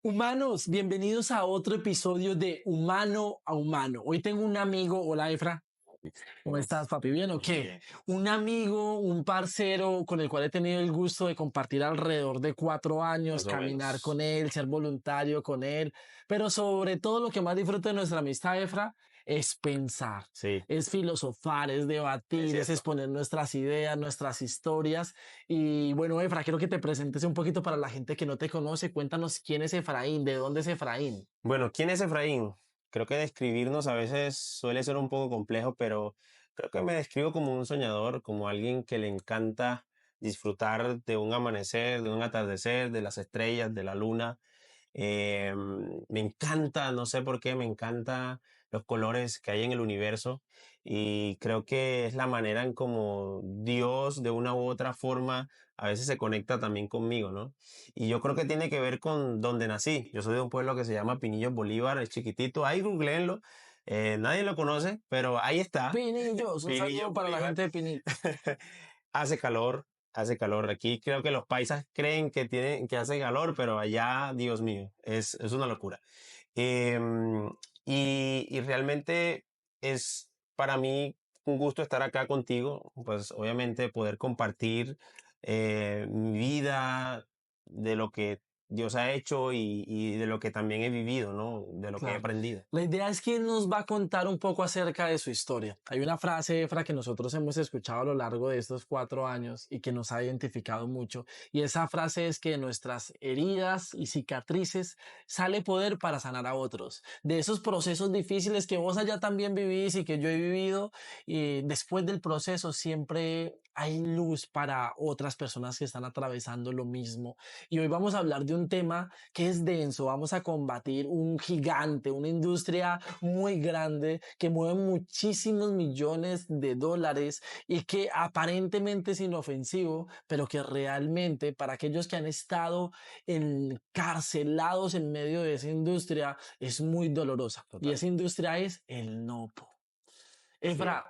Humanos, bienvenidos a otro episodio de Humano a Humano. Hoy tengo un amigo, hola Efra, ¿cómo estás, papi? ¿Bien o qué? Bien. Un amigo, un parcero con el cual he tenido el gusto de compartir alrededor de 4 años, Más o caminar con menos. él, ser voluntario con él, pero sobre todo lo que más disfruto de nuestra amistad, Efra, es pensar, Sí, es filosofar, es es debatir, es cierto. exponer nuestras ideas, nuestras historias. Y bueno, Efra, quiero que te presentes un poquito para la gente que no te conoce. Cuéntanos quién es Efraín, de dónde es Efraín. Bueno, ¿quién es Efraín? Creo que describirnos a veces suele ser un poco complejo, pero creo que me describo como un soñador, como alguien que le encanta disfrutar de un amanecer, de un atardecer, de las estrellas, de la luna. Me encanta, no sé por qué, me encanta los colores que hay en el universo y creo que es la manera en como Dios de una u otra forma a veces se conecta también conmigo, ¿no? Y yo creo que tiene que ver con donde nací. Yo soy de un pueblo que se llama Pinillos Bolívar, es chiquitito, ahí googleenlo, nadie lo conoce, pero ahí está, Pinillos, un Pinillos saludo para la Bolívar. gente de Pinillos. Hace calor, hace calor. Aquí creo que los paisas creen que hace calor, pero allá, Dios mío, es una locura. Em, y realmente es para mí un gusto estar acá contigo, pues obviamente poder compartir mi vida, de lo que Dios ha hecho y de lo que también he vivido, ¿no? De lo que he Claro. aprendido. La idea es que él nos va a contar un poco acerca de su historia. Hay una frase, Efra, que nosotros hemos escuchado a lo largo de estos 4 años y que nos ha identificado mucho. Y esa frase es que de nuestras heridas y cicatrices sale poder para sanar a otros. De esos procesos difíciles que vos allá también vivís y que yo he vivido, y después del proceso siempre hay luz para otras personas que están atravesando lo mismo. Y hoy vamos a hablar de un tema que es denso. Vamos a combatir un gigante, una industria muy grande que mueve muchísimos millones de dólares y que aparentemente es inofensivo, pero que realmente para aquellos que han estado encarcelados en medio de esa industria es muy dolorosa. Y Total. esa industria es el nopo. Sí. Efra,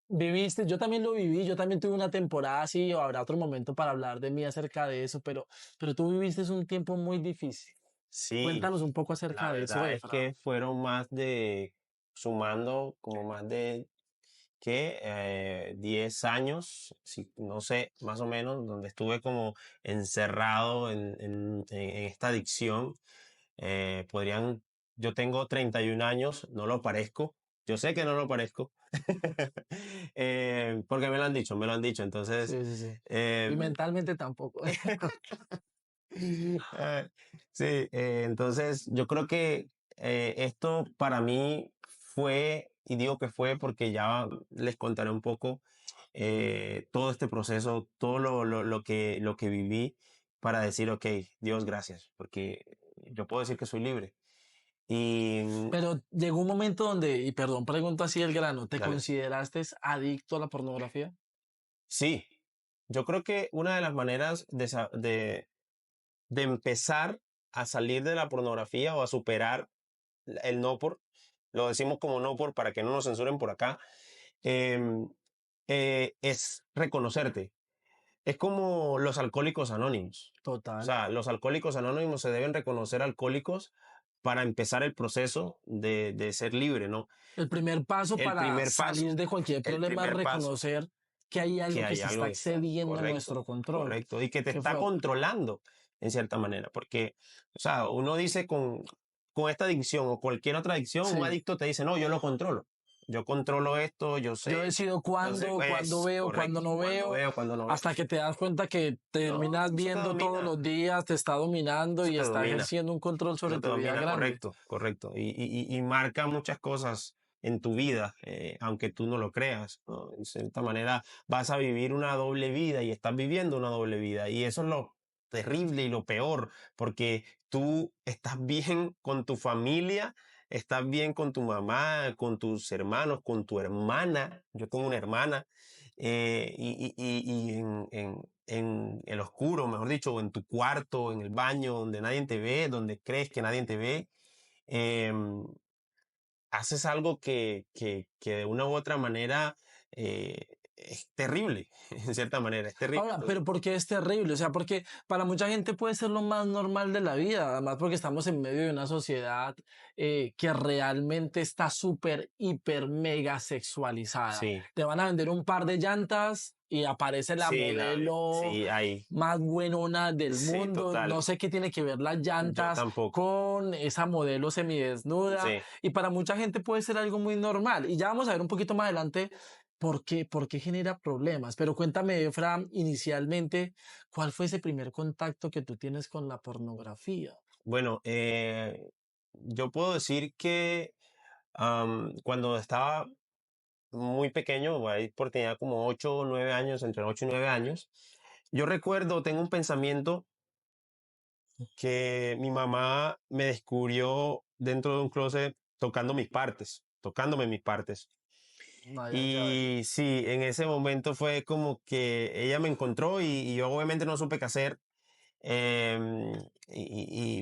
viviste, yo también lo viví, yo también tuve una temporada así, o habrá otro momento para hablar de mí acerca de eso, pero tú viviste un tiempo muy difícil. Sí, Cuéntanos un poco la acerca de eso, verdad es Efra. que fueron más de, sumando como más de, ¿qué? 10 años, sí, no sé, más o menos, donde estuve como encerrado en esta adicción. Podrían, yo tengo 31 años, no lo parezco, yo sé que no lo parezco, porque me lo han dicho, entonces, Sí, sí, sí. Y eh, mentalmente tampoco. Ah, sí, entonces yo creo que esto para mí fue, y digo que fue porque ya les contaré un poco todo este proceso, todo lo que viví para decir, ok, Dios, gracias, porque yo puedo decir que soy libre. Y Pero llegó un momento donde, y perdón, pregunto así el grano, ¿te dale, consideraste adicto a la pornografía? sí, yo creo que una de las maneras de empezar a salir de la pornografía o a superar el no por, lo decimos como no por para que no nos censuren por acá, em, es reconocerte. Es como los alcohólicos anónimos. O Total. sea, los alcohólicos anónimos se deben reconocer alcohólicos para empezar el proceso de ser libre, ¿no? El primer paso El para primer paso, salir de cualquier el problema es primer paso, reconocer que hay que algo que hay se algo está que está excediendo correcto, nuestro control. correcto, y que te Qué está fuerte. controlando en cierta manera, porque, o sea, uno dice con esta adicción o cualquier otra adicción, un Sí. adicto te dice, no, yo lo controlo, yo controlo esto, Yo decido cuándo es veo, cuándo correcto, no cuando veo, veo, cuando no veo. hasta que te das cuenta que No, terminas eso te viendo todos domina, los días, te está dominando eso y te está domina, ejerciendo un control sobre eso te tu vida domina, grande. correcto, correcto, y marca muchas cosas en tu vida, aunque tú no lo creas, ¿no? En cierta manera vas a vivir una doble vida y estás viviendo una doble vida, y eso es lo terrible y lo peor, porque tú estás bien con tu familia, estás bien con tu mamá, con tus hermanos, con tu hermana, yo tengo una hermana, y en el oscuro, mejor dicho, o en tu cuarto, en el baño, donde nadie te ve, donde crees que nadie te ve, em, haces algo que de una u otra manera es terrible, en cierta manera, es terrible. Ahora, pero ¿por qué es terrible? O sea, porque para mucha gente puede ser lo más normal de la vida, además porque estamos en medio de una sociedad que realmente está súper, hiper, mega sexualizada. Sí, Te van a vender un par de llantas y aparece la sí, modelo sí, hay, más buenona del sí, mundo. No total, sé qué tiene que ver las yo llantas tampoco, con esa modelo semidesnuda. sí. Y para mucha gente puede ser algo muy normal. Y ya vamos a ver un poquito más adelante por qué genera problemas. Pero cuéntame, Efra, inicialmente, ¿cuál fue ese primer contacto que tú tienes con la pornografía? Bueno, yo puedo decir que cuando estaba muy pequeño, ahí por tenía como 8 o 9 años, entre 8 y 9 años, yo recuerdo, tengo un pensamiento que mi mamá me descubrió dentro de un closet tocando mis partes, tocándome mis partes. Ay, ay, ay. Y sí, en ese momento fue como que ella me encontró y yo obviamente no supe qué hacer.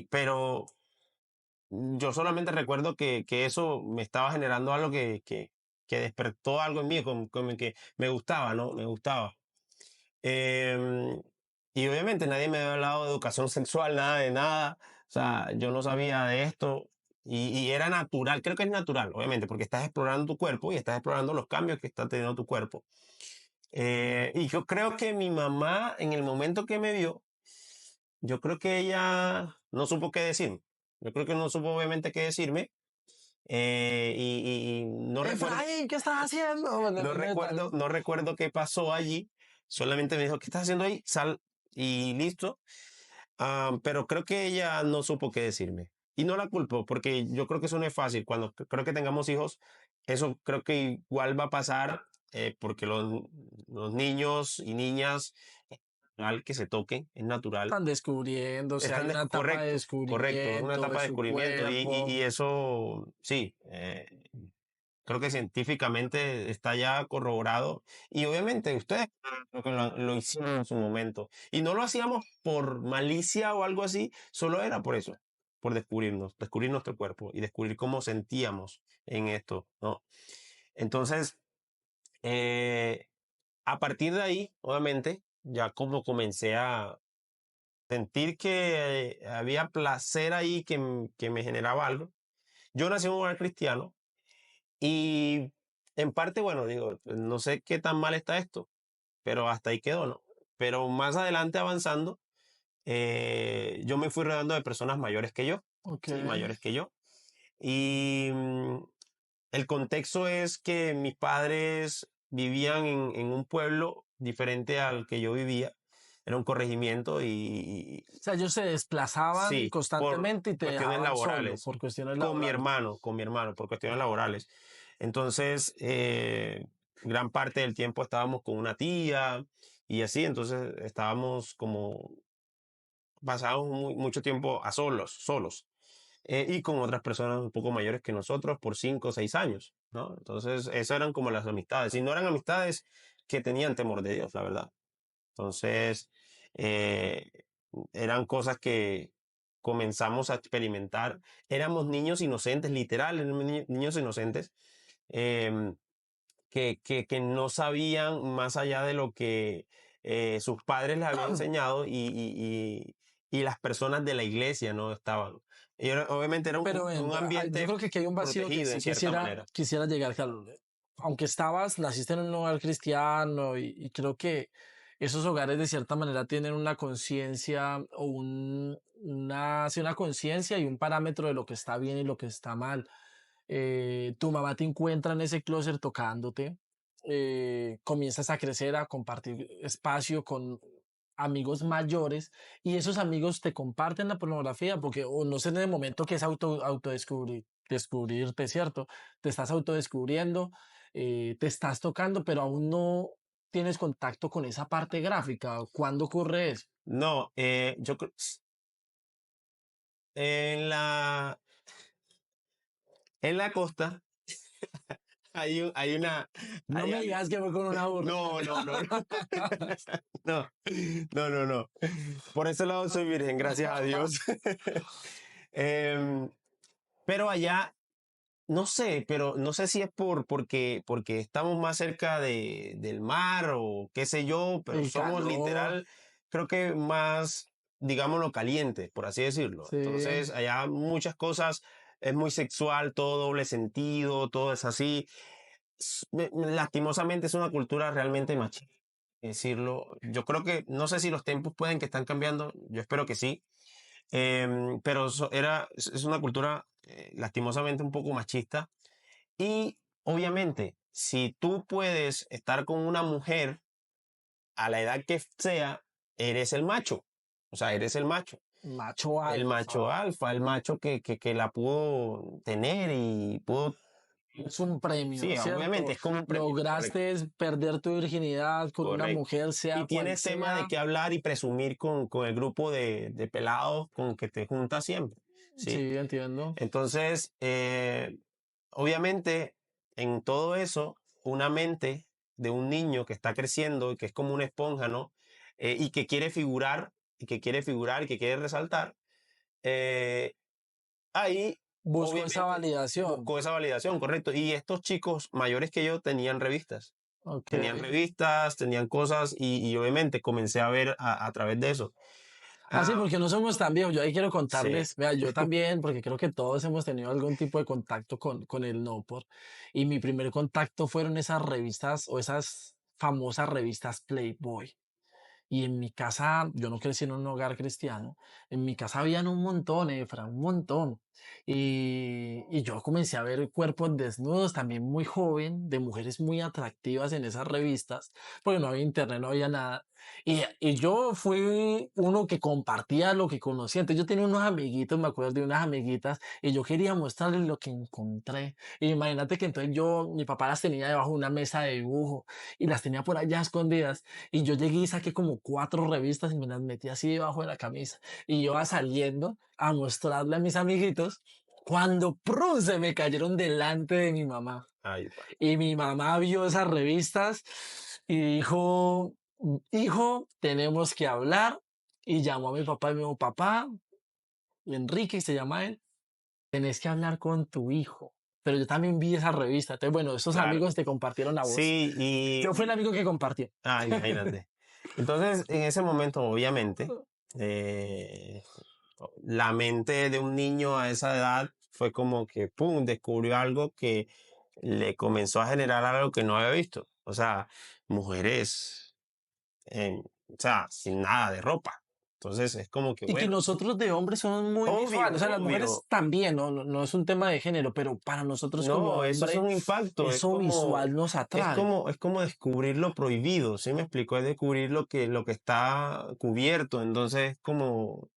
Pero yo solamente recuerdo que eso me estaba generando algo que despertó algo en mí, como que me gustaba, ¿no? Me gustaba. Em, y obviamente nadie me había hablado de educación sexual, nada de nada. O sea, yo no sabía de esto. Y era natural, creo que es natural, obviamente, porque estás explorando tu cuerpo y estás explorando los cambios que está teniendo tu cuerpo. Y yo creo que mi mamá, en el momento que me vio, yo creo que ella no supo qué decirme. Yo creo que no supo obviamente qué decirme. Y no recuerdo, Efraín, ¿qué estás haciendo? no recuerdo qué pasó allí. Solamente me dijo, ¿qué estás haciendo ahí? Sal y listo. Pero creo que ella no supo qué decirme. Y no la culpo, porque yo creo que eso no es fácil. Cuando creo que tengamos hijos, eso creo que igual va a pasar, porque los niños y niñas, al que se toquen, es natural. Están descubriéndose, hay una etapa de Correcto, correcto, es una descubrimiento de etapa de su descubrimiento y cuerpo. eso, sí, creo que científicamente está ya corroborado y obviamente ustedes creo que lo hicieron en su momento y no lo hacíamos por malicia o algo así, solo era por eso, por descubrirnos, descubrir nuestro cuerpo y descubrir cómo sentíamos en esto, ¿no? Entonces, eh, a partir de ahí, obviamente, ya como comencé a sentir que había placer ahí que me generaba algo. Yo nací en un hogar cristiano y en parte, bueno, digo, pues, no sé qué tan mal está esto, pero hasta ahí quedó, ¿no? Pero más adelante avanzando, yo me fui rodeando de personas mayores que yo, Ok. sí, mayores que yo. Y el contexto es que mis padres vivían en un pueblo diferente al que yo vivía. Era un corregimiento O sea, ellos se desplazaban sí, por constantemente y te cuestiones dejaban solo laborales, por cuestiones laborales. con mi hermano, por cuestiones laborales. Entonces, gran parte del tiempo estábamos con una tía y así, entonces estábamos como, pasábamos mucho tiempo a solos, y con otras personas un poco mayores que nosotros por 5 o 6 años, ¿no? Entonces, esas eran como las amistades, y no eran amistades que tenían temor de Dios, la verdad. Entonces, eh, eran cosas que comenzamos a experimentar. Éramos niños inocentes, literal, éramos niños inocentes, em, que no sabían más allá de lo que sus padres les habían enseñado y las personas de la iglesia no estaban. Obviamente era Pero ven, un yo ambiente creo que aquí hay un vacío que protegido en sí cierta manera. quisiera llegar, claro. Aunque naciste en un hogar cristiano y creo que esos hogares de cierta manera tienen una conciencia o sí, una conciencia y un parámetro de lo que está bien y lo que está mal. Tu mamá te encuentra en ese closet tocándote, comienzas a crecer, a compartir espacio con amigos mayores y esos amigos te comparten la pornografía porque o no sé en el momento que es descubrirte, ¿cierto? Te estás autodescubriendo, te estás tocando, pero aún no tienes contacto con esa parte gráfica. ¿Cuándo ocurre eso? No, yo creo, en en la costa hay una, No me digas que fue con una burra. no, no, no, no, no, no, no, no. Por ese lado soy virgen, gracias a Dios. Em, pero allá no sé, pero no sé si es porque estamos más cerca del mar o qué sé yo, pero El somos calor, literal, creo que más, digámoslo, calientes, por así decirlo. sí. Entonces, allá muchas cosas, es muy sexual, todo doble sentido, todo es así. Lastimosamente es una cultura realmente machista, decirlo. Yo creo que, no sé si los tiempos pueden que están cambiando, yo espero que sí, pero es una cultura lastimosamente un poco machista y obviamente, si tú puedes estar con una mujer a la edad que sea, eres el macho. O sea, eres el macho. Macho El macho alfa. alfa, el macho que la pudo tener y pudo... Es un premio, Sí, obviamente, ¿cierto? es como un premio, correcto. Lograste perder tu virginidad con una Correcto. mujer, Y sea cual tienes tema de sea. qué hablar y presumir con el grupo de pelados con que te juntas siempre. ¿Sí? Sí, entiendo. Entonces, obviamente, en todo eso, una mente de un niño que está creciendo y que es como una esponja, ¿no? Y que quiere figurar, y que quiere figurar, y que quiere resaltar, eh, ahí, Busco esa obviamente, validación. buscó esa validación, correcto. Y estos chicos mayores que yo Ok. tenían revistas, tenían cosas, y obviamente comencé a ver a través de eso. Ah, sí, Ah, porque no somos tan viejos. Yo ahí quiero sí, contarles, vea, yo también, porque creo que todos hemos tenido algún tipo de contacto con el no por. Y mi primer contacto fueron esas revistas o esas famosas revistas Playboy. Y en mi casa, yo no crecí en un hogar cristiano, en mi casa habían un montón, Efra, un montón. Y yo comencé a ver cuerpos desnudos también muy joven, de mujeres muy atractivas en esas revistas, porque no había internet, no había nada. Y yo fui uno que compartía lo que conocía. Entonces yo tenía unos amiguitos, me acuerdo de unas amiguitas, y yo quería mostrarles lo que encontré. Y imagínate que entonces yo, mi papá las tenía debajo de una mesa de dibujo y las tenía por allá escondidas. Y yo llegué y saqué como cuatro revistas y me las metí así debajo de la camisa. Y yo iba saliendo a mostrarle a mis amiguitos cuando ¡prum! Se me cayeron delante de mi mamá. ahí va. Y mi mamá vio esas revistas y dijo, hijo, tenemos que hablar. Y llamó a mi papá y me dijo, papá, Enrique se llama él, tenés que hablar con tu hijo. Pero yo también vi esa revista. Entonces, bueno, esos Claro. amigos te compartieron a vos. Sí, Yo fui el amigo que compartió. imagínate. Entonces, en ese momento, obviamente, eh, la mente de un niño a esa edad fue como que, ¡pum!, descubrió algo que le comenzó a generar algo que no había visto. O sea, mujeres, o sea, sin nada de ropa. Entonces, es como que, Y que bueno, nosotros de hombres somos muy obvio, visuales, o sea, las mujeres obvio. también, no es un tema de género, pero para nosotros como No, eso es hombre, un impacto, eso visual nos atrae. es como descubrir lo prohibido, ¿sí me explico? Es descubrir lo que está cubierto, entonces como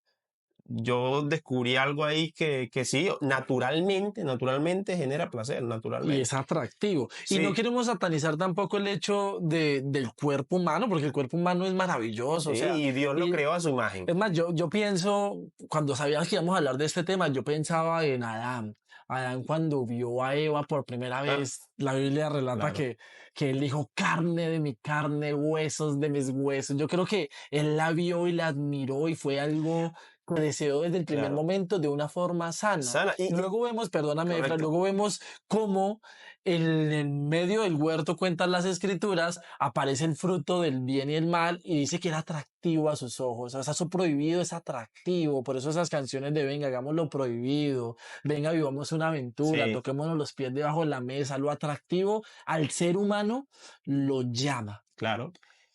yo descubrí algo ahí que sí, naturalmente genera placer, Y es naturalmente. atractivo. Y no Sí, queremos satanizar tampoco el hecho del cuerpo humano, porque el cuerpo humano es maravilloso, sí, o sea, y Dios lo y creó a su imagen. es más, yo pienso, cuando sabías que íbamos a hablar de este tema, yo pensaba en Adán. Adán cuando vio a Eva por primera Ah, vez, la Biblia relata claro, que él dijo carne de mi carne, huesos de mis huesos. Yo creo que él la vio y la admiró y fue algo que deseó desde el primer claro. momento de una forma sana. Sana, Y luego vemos, perdóname, Efra, correcto, luego vemos cómo en medio del huerto cuentan las escrituras, aparece el fruto del bien y el mal y dice que era atractivo a sus ojos. O sea, eso prohibido es atractivo. Por eso esas canciones de venga, hagamos lo prohibido, venga, vivamos una aventura, sí. toquémonos los pies debajo de la mesa. Lo atractivo al ser humano lo llama. Claro,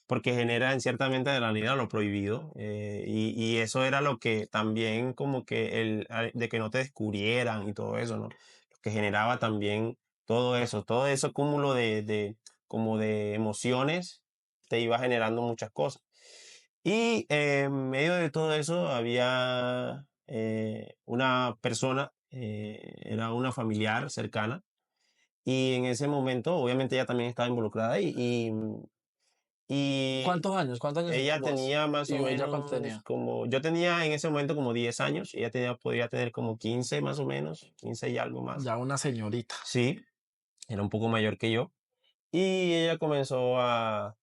porque genera en cierta mente de la realidad lo prohibido, y eso era lo que también como que de que no te descubrieran y todo eso, ¿no? Lo que generaba también todo eso cúmulo como de emociones te iba generando muchas cosas. Y en medio de todo eso había una persona, era una familiar cercana, y en ese momento obviamente ella también estaba involucrada ahí, y ¿Cuántos años? ¿Cuántos años tenías ella vos? tenía más o Y ella cuánto menos tenía. como, yo tenía en ese momento como 10 años, ella podría tener como 15 más o menos, 15 y algo más. Ya una señorita. Sí, era un poco mayor que yo. Y ella comenzó a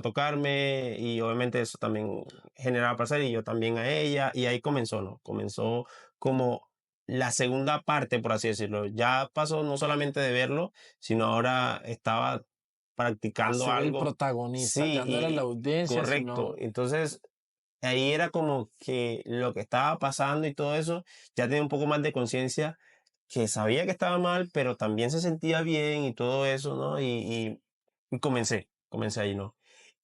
tocarme y obviamente eso también generaba placer y yo también a ella y ahí comenzó, ¿no? Comenzó como la segunda parte, por así decirlo. Ya pasó no solamente de verlo, sino ahora estaba A practicando ser el algo. protagonista, Sí, ya no era la audiencia, correcto. sino... Entonces, ahí era como que lo que estaba pasando y todo eso, ya tenía un poco más de conciencia, que sabía que estaba mal, pero también se sentía bien y todo eso, ¿no? Y comencé ahí, ¿no?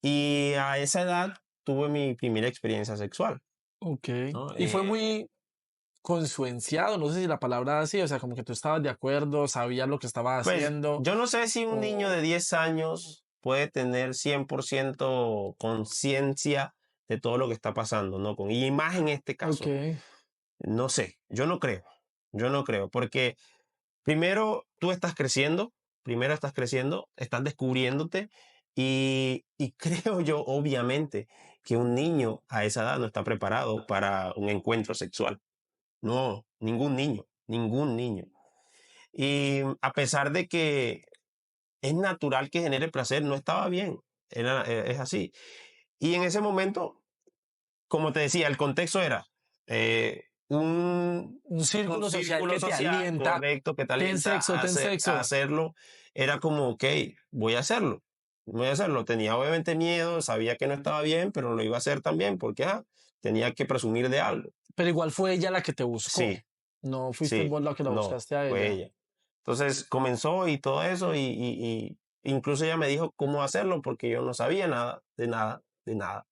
Y a esa edad tuve mi primera experiencia sexual, Ok. ¿no? Y fue muy consuenciado, no sé si la palabra así, o sea, como que tú estabas de acuerdo, sabías lo que estabas Pues haciendo, yo no sé si un niño o... de 10 años puede tener 100% conciencia de todo lo que está pasando, ¿no? Y más en este Ok, caso. No sé, yo no creo, porque primero tú estás creciendo, estás descubriéndote y creo yo, obviamente, que un niño a esa edad no está preparado para un encuentro sexual. No, ningún niño. Y a pesar de que es natural que genere placer, no estaba bien, es así. Y en ese momento, como te decía, el contexto era eh, un, un un círculo social círculo que te social alienta, correcto que te alienta ten a sexo, hacerlo. Era como, ok, voy a hacerlo. Voy a hacerlo. Tenía obviamente miedo, sabía que no estaba bien, pero lo iba a hacer también porque tenía que presumir de algo. pero igual fue ella la que te buscó, Sí, no fuiste sí, vos la que la no, buscaste a fue ella. ella. Entonces comenzó y todo eso incluso ella me dijo cómo hacerlo porque yo no sabía nada, de nada, de nada.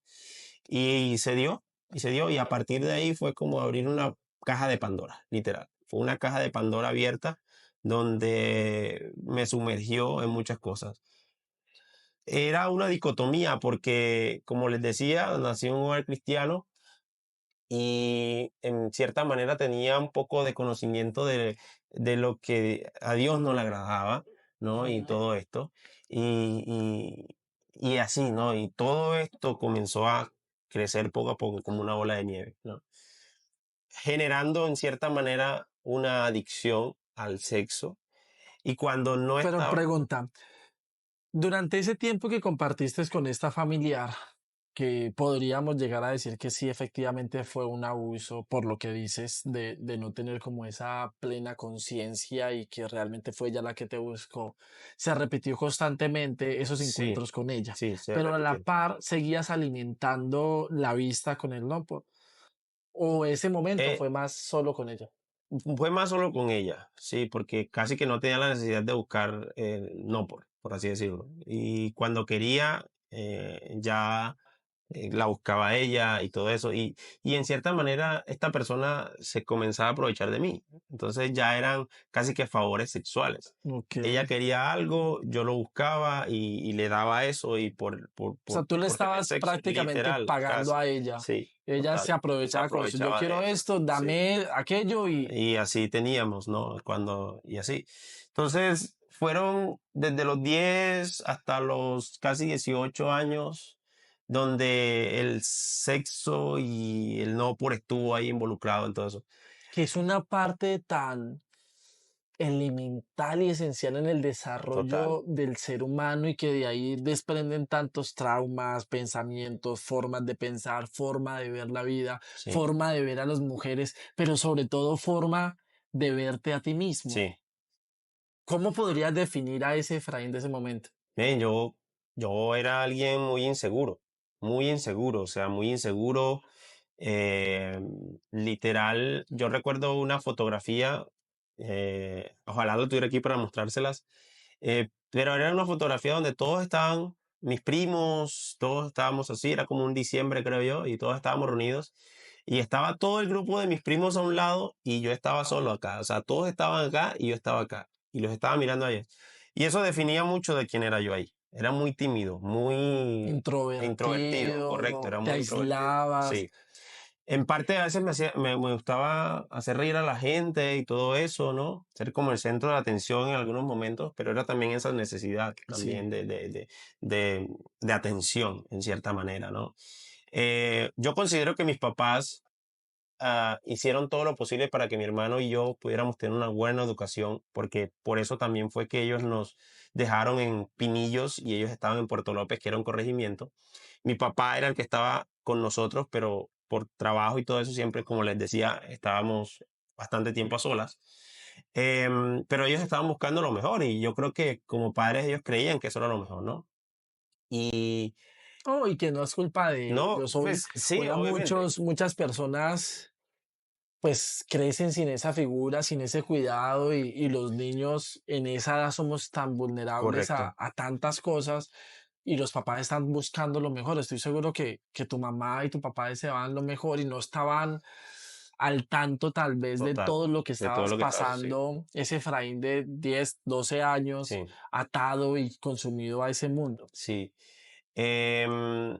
Y se dio, y se dio, y a partir de ahí fue como abrir una caja de Pandora, literal. Fue una caja de Pandora abierta donde me sumergió en muchas cosas. Era una dicotomía porque, como les decía, nací en un hogar cristiano y en cierta manera tenía un poco de conocimiento de lo que a Dios no le agradaba, ¿no? Y todo esto. Y así, ¿no? Y todo esto comenzó a crecer poco a poco como una bola de nieve, ¿no? Generando en cierta manera una adicción al sexo. Y cuando no Pero estaba, pregunta, durante ese tiempo que compartiste con esta familiar, que podríamos llegar a decir que sí, efectivamente fue un abuso, por lo que dices, de no tener como esa plena conciencia y que realmente fue ella la que te buscó, se repitió constantemente esos sí, encuentros con ella, sí, se pero a la repitió. par seguías alimentando la vista con el no, o ese momento Eh, fue más solo con ella. Fue más solo con ella, sí, porque casi que no tenía la necesidad de buscar, no por así decirlo. Y cuando quería, ya la buscaba ella y todo eso. Y en cierta manera, esta persona se comenzaba a aprovechar de mí. Entonces ya eran casi que favores sexuales. Ok. Ella quería algo, yo lo buscaba y le daba eso y O sea, tú le por tener estabas sexo, prácticamente literal, pagando casi. a ella. Sí, Ella se total. Se aprovechaba con eso. Yo aprovechaba quiero de eso. esto, Sí. dame aquello y Y así teníamos, ¿no? Y así. Entonces, fueron desde los 10 hasta los casi 18 años donde el sexo y el no por estuvo ahí involucrado en todo eso. que es una parte tan elemental y esencial en el Total. desarrollo del ser humano y que de ahí desprenden tantos traumas, pensamientos, formas de pensar, forma de ver la vida, Sí, forma de ver a las mujeres, pero sobre todo forma de verte a ti mismo. sí. ¿Cómo podrías definir a ese Efraín de ese momento? Miren, yo era alguien muy inseguro, o sea, muy inseguro. eh, Literal, yo recuerdo una fotografía, ojalá lo tuviera aquí para mostrárselas, pero era una fotografía donde todos estaban, mis primos, todos estábamos así, era como un diciembre creo yo, y todos estábamos reunidos, y estaba todo el grupo de mis primos a un lado y yo estaba solo acá, o sea, todos estaban acá y yo estaba acá, y los estaba mirando a ellos. Y eso definía mucho de quién era yo ahí. Era muy tímido, muy introvertido, correcto, Introvertido, era te muy introvertido. aislabas. Sí. En parte a veces me gustaba hacer reír a la gente y todo eso, ¿no? Ser como el centro de atención en algunos momentos, pero era también esa necesidad Sí. también de, de atención, en cierta manera, ¿no? Yo considero que mis papás hicieron todo lo posible para que mi hermano y yo pudiéramos tener una buena educación, porque por eso también fue que ellos nos dejaron en Pinillos y ellos estaban en Puerto López, que era un corregimiento. Mi papá era el que estaba con nosotros, pero por trabajo y todo eso siempre, como les decía, estábamos bastante tiempo a solas. Pero ellos estaban buscando lo mejor y yo creo que como padres ellos creían que eso era lo mejor, ¿no? Y Oh, y que no es culpa de no, ellos. Son, pues sí, ahora obviamente, muchas personas pues crecen sin esa figura, sin ese cuidado y los niños en esa edad somos tan vulnerables correcto, a tantas cosas y los papás están buscando lo mejor. Estoy seguro que tu mamá y tu papá deseaban lo mejor y no estaban al tanto tal vez de total, todo lo que de todo estabas lo que estaba sucediendo. pasando, ese Efraín de 10 12 años Sí, atado y consumido a ese mundo. sí. Em,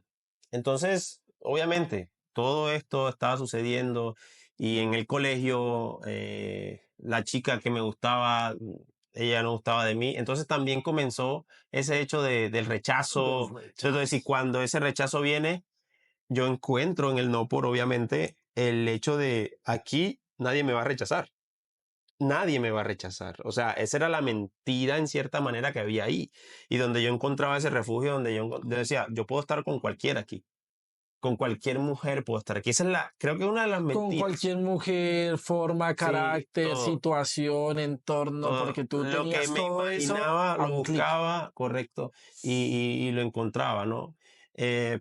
entonces, obviamente, todo esto estaba sucediendo y en el colegio, la chica que me gustaba, ella no gustaba de mí. Entonces también comenzó ese hecho del Del rechazo. Entonces, y rechazo. cuando ese rechazo viene, yo encuentro en el no por, obviamente, el hecho de aquí nadie me va a rechazar. Nadie me va a rechazar. O sea, esa era la mentira en cierta manera que había ahí. Y donde yo encontraba ese refugio, donde yo decía, yo puedo estar con cualquiera aquí. Con cualquier mujer puedo estar aquí. Esa es creo que una de las Con mentiras. cualquier mujer, forma, Sí, carácter, todo, situación, entorno, todo. porque tú Lo que tenías me todo eso imaginaba, a lo un clic. buscaba, correcto, y lo encontraba, ¿no?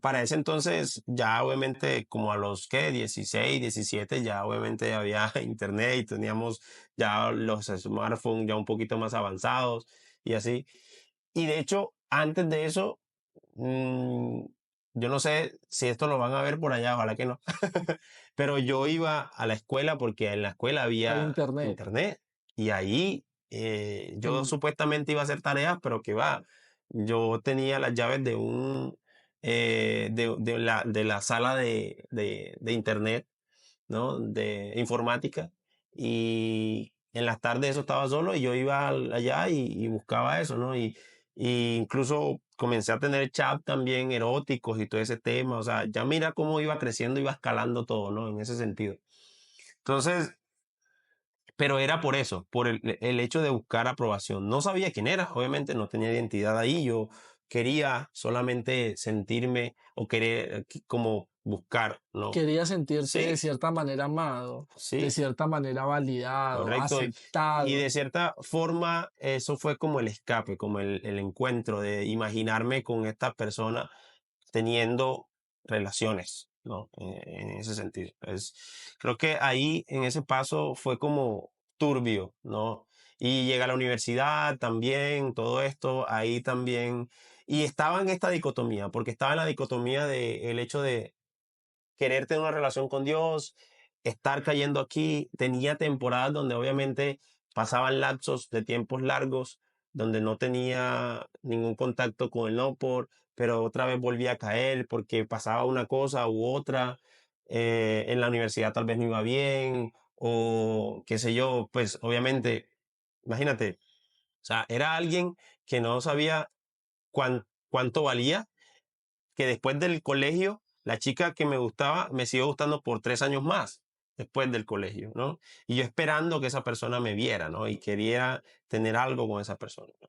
Para ese entonces, ya obviamente, como a los que 16, 17, ya obviamente había internet y teníamos ya los smartphones ya un poquito más avanzados y así. Y de hecho, antes de eso, mm, yo no sé si esto lo van a ver por allá, ojalá que no. Pero yo iba a la escuela porque en la escuela Hay había internet. internet y ahí yo En, supuestamente iba a hacer tareas, pero que va, yo tenía las llaves de la sala de internet, ¿no? De informática. Y en las tardes eso estaba solo y yo iba allá y buscaba eso, ¿no? Y incluso comencé a tener chat también eróticos y todo ese tema. O sea, ya mira cómo iba creciendo, iba escalando todo, ¿no? En ese sentido. Entonces, pero era por eso, por el hecho de buscar aprobación. No sabía quién era, obviamente no tenía identidad ahí. Yo quería solamente sentirme o querer como buscar, ¿no? quería sentirse de Sí, cierta manera amado, de sí, cierta manera validado, correcto. Y de aceptado. cierta forma, eso fue como el escape, como el encuentro de imaginarme con esta persona teniendo relaciones, ¿no? En ese sentido. Creo que ahí, en ese paso, fue como turbio, ¿no? Y llega a la universidad también, todo esto, ahí también. Y estaba en esta dicotomía, porque estaba en la dicotomía de el hecho de querer tener una relación con Dios, estar cayendo aquí. Tenía temporadas donde obviamente pasaban lapsos de tiempos largos, donde no tenía ningún contacto con el no por, pero otra vez volvía a caer porque pasaba una cosa u otra. En la universidad tal vez no iba bien, o qué sé yo, pues obviamente, imagínate, o sea, era alguien que no sabía cuánto valía, que después del colegio, la chica que me gustaba me siguió gustando por 3 años más después del colegio, ¿no? Y yo esperando que esa persona me viera, ¿no? Y quería tener algo con esa persona, ¿no?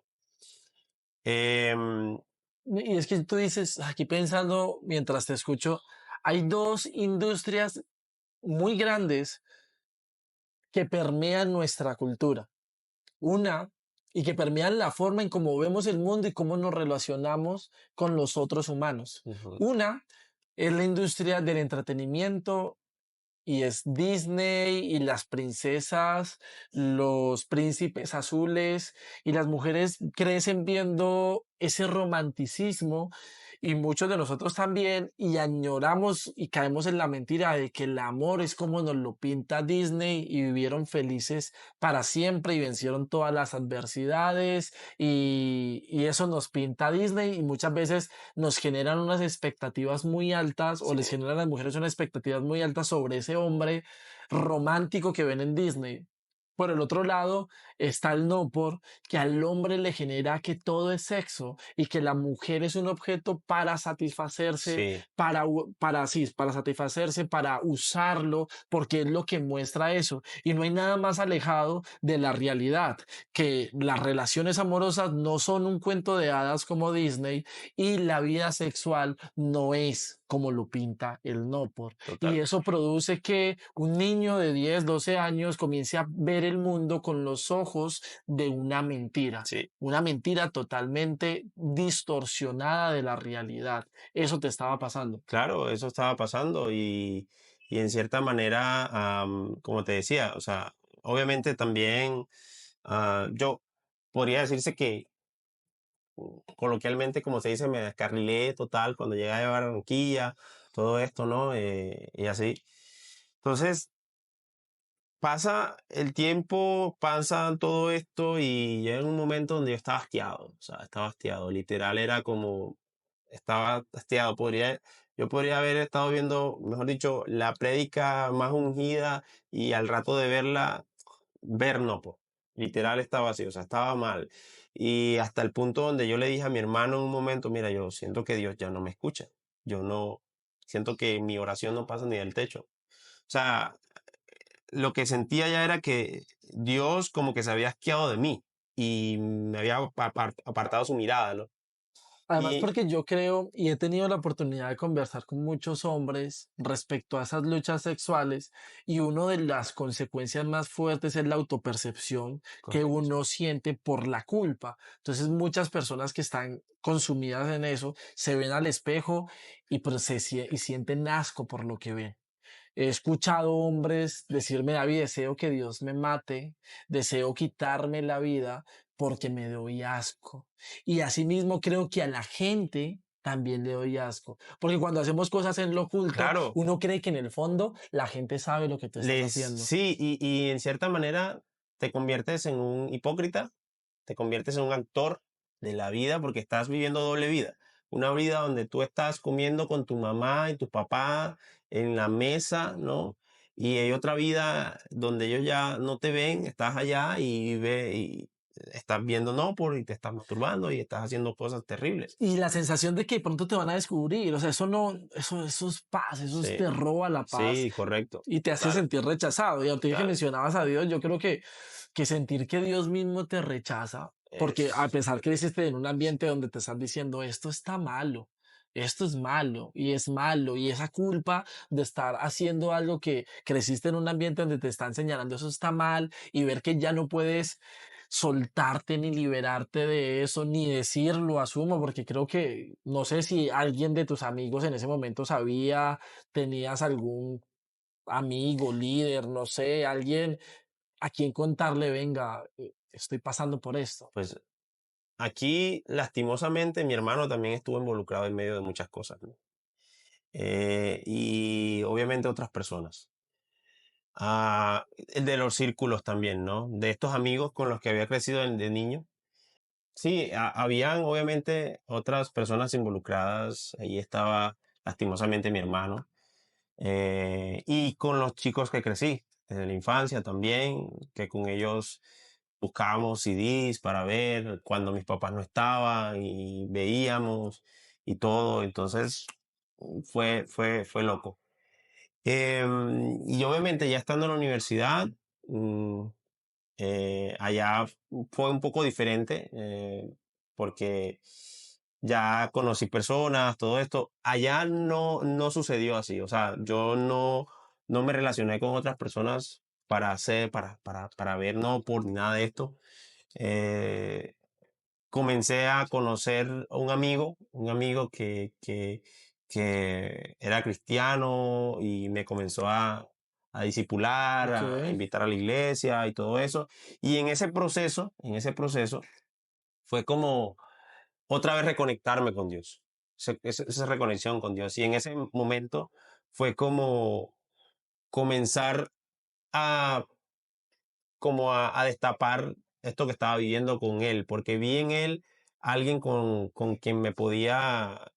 Em, Y es que tú dices, aquí pensando mientras te escucho, hay dos industrias muy grandes que permean nuestra cultura. Una, y que permean la forma en cómo vemos el mundo y cómo nos relacionamos con los otros humanos. ujú, Una es la industria del entretenimiento y es Disney y las princesas, los príncipes azules y las mujeres crecen viendo ese romanticismo y muchos de nosotros también y añoramos y caemos en la mentira de que el amor es como nos lo pinta Disney y vivieron felices para siempre y vencieron todas las adversidades y eso nos pinta Disney y muchas veces nos generan unas expectativas muy altas o sí, les generan a las mujeres unas expectativas muy altas sobre ese hombre romántico que ven en Disney. Por el otro lado está el no por que al hombre le genera que todo es sexo y que la mujer es un objeto para satisfacerse, sí, sí, para satisfacerse, para usarlo, porque es lo que muestra eso. Y no hay nada más alejado de la realidad, que las relaciones amorosas no son un cuento de hadas como Disney y la vida sexual no es como lo pinta el no por. Y total. eso produce que un niño de 10, 12 años comience a ver el mundo con los ojos de Sí, una mentira totalmente distorsionada de la realidad. Eso te estaba pasando. claro, eso estaba pasando y en cierta manera, como te decía, o sea, obviamente también yo podría decirse que coloquialmente, como se dice, me descarrilé total cuando llegué a Barranquilla, todo esto, ¿no? Y así. Entonces, pasa el tiempo, pasa todo esto y llega un momento donde yo estaba hastiado, o sea, estaba hastiado, literal era como, estaba hastiado, yo podría haber estado viendo, mejor dicho, la prédica más ungida y al rato de verla, ver no, po. Literal estaba así, o sea, estaba mal. Y hasta el punto donde yo le dije a mi hermano en un momento, mira, yo siento que Dios ya no me escucha, yo no, siento que mi oración no pasa ni del techo. O sea, lo que sentía ya era que Dios como que se había asqueado de mí y me había apartado su mirada, ¿no? Además, Y porque yo creo y he tenido la oportunidad de conversar con muchos hombres respecto a esas luchas sexuales y una de las consecuencias más fuertes es la autopercepción que correcto. uno siente por la culpa. Entonces, muchas personas que están consumidas en eso se ven al espejo y, pues, y sienten asco por lo que ven. He escuchado hombres decirme, David, deseo que Dios me mate, deseo quitarme la vida porque me doy asco. Y asimismo creo que a la gente también le doy asco, porque cuando hacemos cosas en lo oculto, Claro, uno cree que en el fondo la gente sabe lo que tú estás haciendo. sí, y en cierta manera te conviertes en un hipócrita, te conviertes en un actor de la vida porque estás viviendo doble vida. Una vida donde tú estás comiendo con tu mamá y tu papá en la mesa, ¿no? Y hay otra vida donde ellos ya no te ven, estás allá y estás viendo no por y te estás masturbando y estás haciendo cosas terribles. Y la sensación de que de pronto te van a descubrir, o sea, eso no, eso es paz, Sí, te roba la paz sí, correcto, y te hace total, sentir rechazado. Y ahorita que total. mencionabas a Dios, yo creo que sentir que Dios mismo te rechaza, porque a Es pesar que creciste en un ambiente donde te están diciendo esto está malo, esto es malo, y esa culpa de estar haciendo algo que creciste en un ambiente donde te están señalando eso está mal y ver que ya no puedes soltarte ni liberarte de eso, ni decirlo, asumo, porque creo que no sé si alguien de tus amigos en ese momento sabía, tenías algún amigo, líder, no sé, alguien a quien contarle, venga, estoy pasando por esto. pues aquí, lastimosamente, mi hermano también estuvo involucrado en medio de muchas cosas, ¿no? Y obviamente otras personas. El de los círculos también, ¿no? De estos amigos con los que había crecido de niño. Sí, habían obviamente otras personas involucradas. Ahí estaba lastimosamente mi hermano. Y con los chicos que crecí desde la infancia también, que con ellos buscábamos CDs para ver cuando mis papás no estaban y veíamos y todo. Entonces fue loco. Y obviamente ya estando en la universidad, mm, allá fue un poco diferente porque ya conocí personas, todo esto. Allá no sucedió así. O sea, yo no me relacioné con otras personas para hacer, para ver, no por ni nada de esto. Eh, Comencé a conocer a un amigo que era cristiano y me comenzó a discipular, Ok. a invitar a la iglesia y todo eso. Y en ese proceso fue como otra vez reconectarme con Dios, esa reconexión con Dios. Y en ese momento fue como comenzar a a destapar esto que estaba viviendo con él, porque vi en él alguien con quien me podía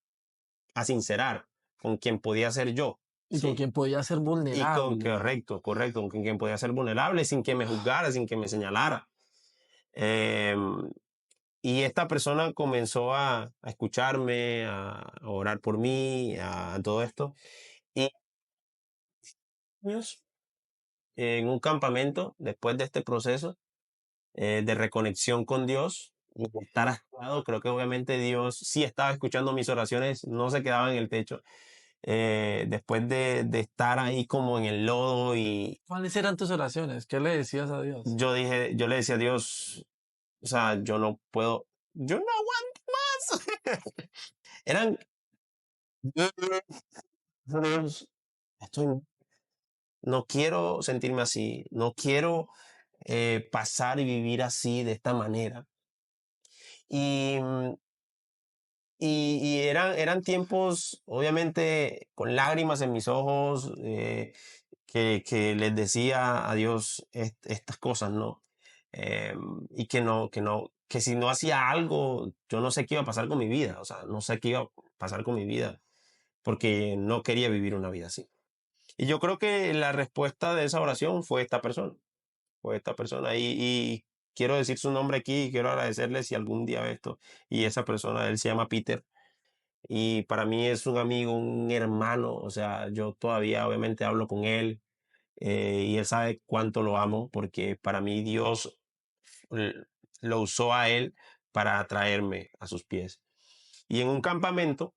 asincerar, con quien podía ser yo, Y con ¿sí? quien podía ser Y vulnerable. correcto, correcto, con quien podía ser vulnerable sin que me juzgara, sin que me señalara. Em, y esta persona comenzó a escucharme, a orar por mí, a todo esto. Y años, en un campamento, después de este proceso, de reconexión con Dios y de estar activado. Creo que obviamente Dios sí estaba escuchando mis oraciones, no se quedaba en el techo. después de estar ahí como en el lodo y ¿Cuáles eran tus oraciones? ¿Qué le decías a Dios? yo le decía a Dios, o sea, yo no puedo, yo no aguanto más. Eran, Dios, estoy, no quiero sentirme así, no quiero pasar y vivir así, de esta manera. Y, y eran tiempos, obviamente, con lágrimas en mis ojos, que les decía a Dios estas cosas, ¿no? Y que si no hacía algo, yo no sé qué iba a pasar con mi vida, o sea, no sé qué iba a pasar con mi vida, porque no quería vivir una vida así. Y yo creo que la respuesta de esa oración fue esta persona, y quiero decir su nombre aquí, y quiero agradecerle si algún día ve esto, y esa persona, él se llama Peter, y para mí es un amigo, un hermano, o sea, yo todavía obviamente hablo con él, y él sabe cuánto lo amo porque para mí Dios l- lo usó a él para atraerme a sus pies. Y en un campamento,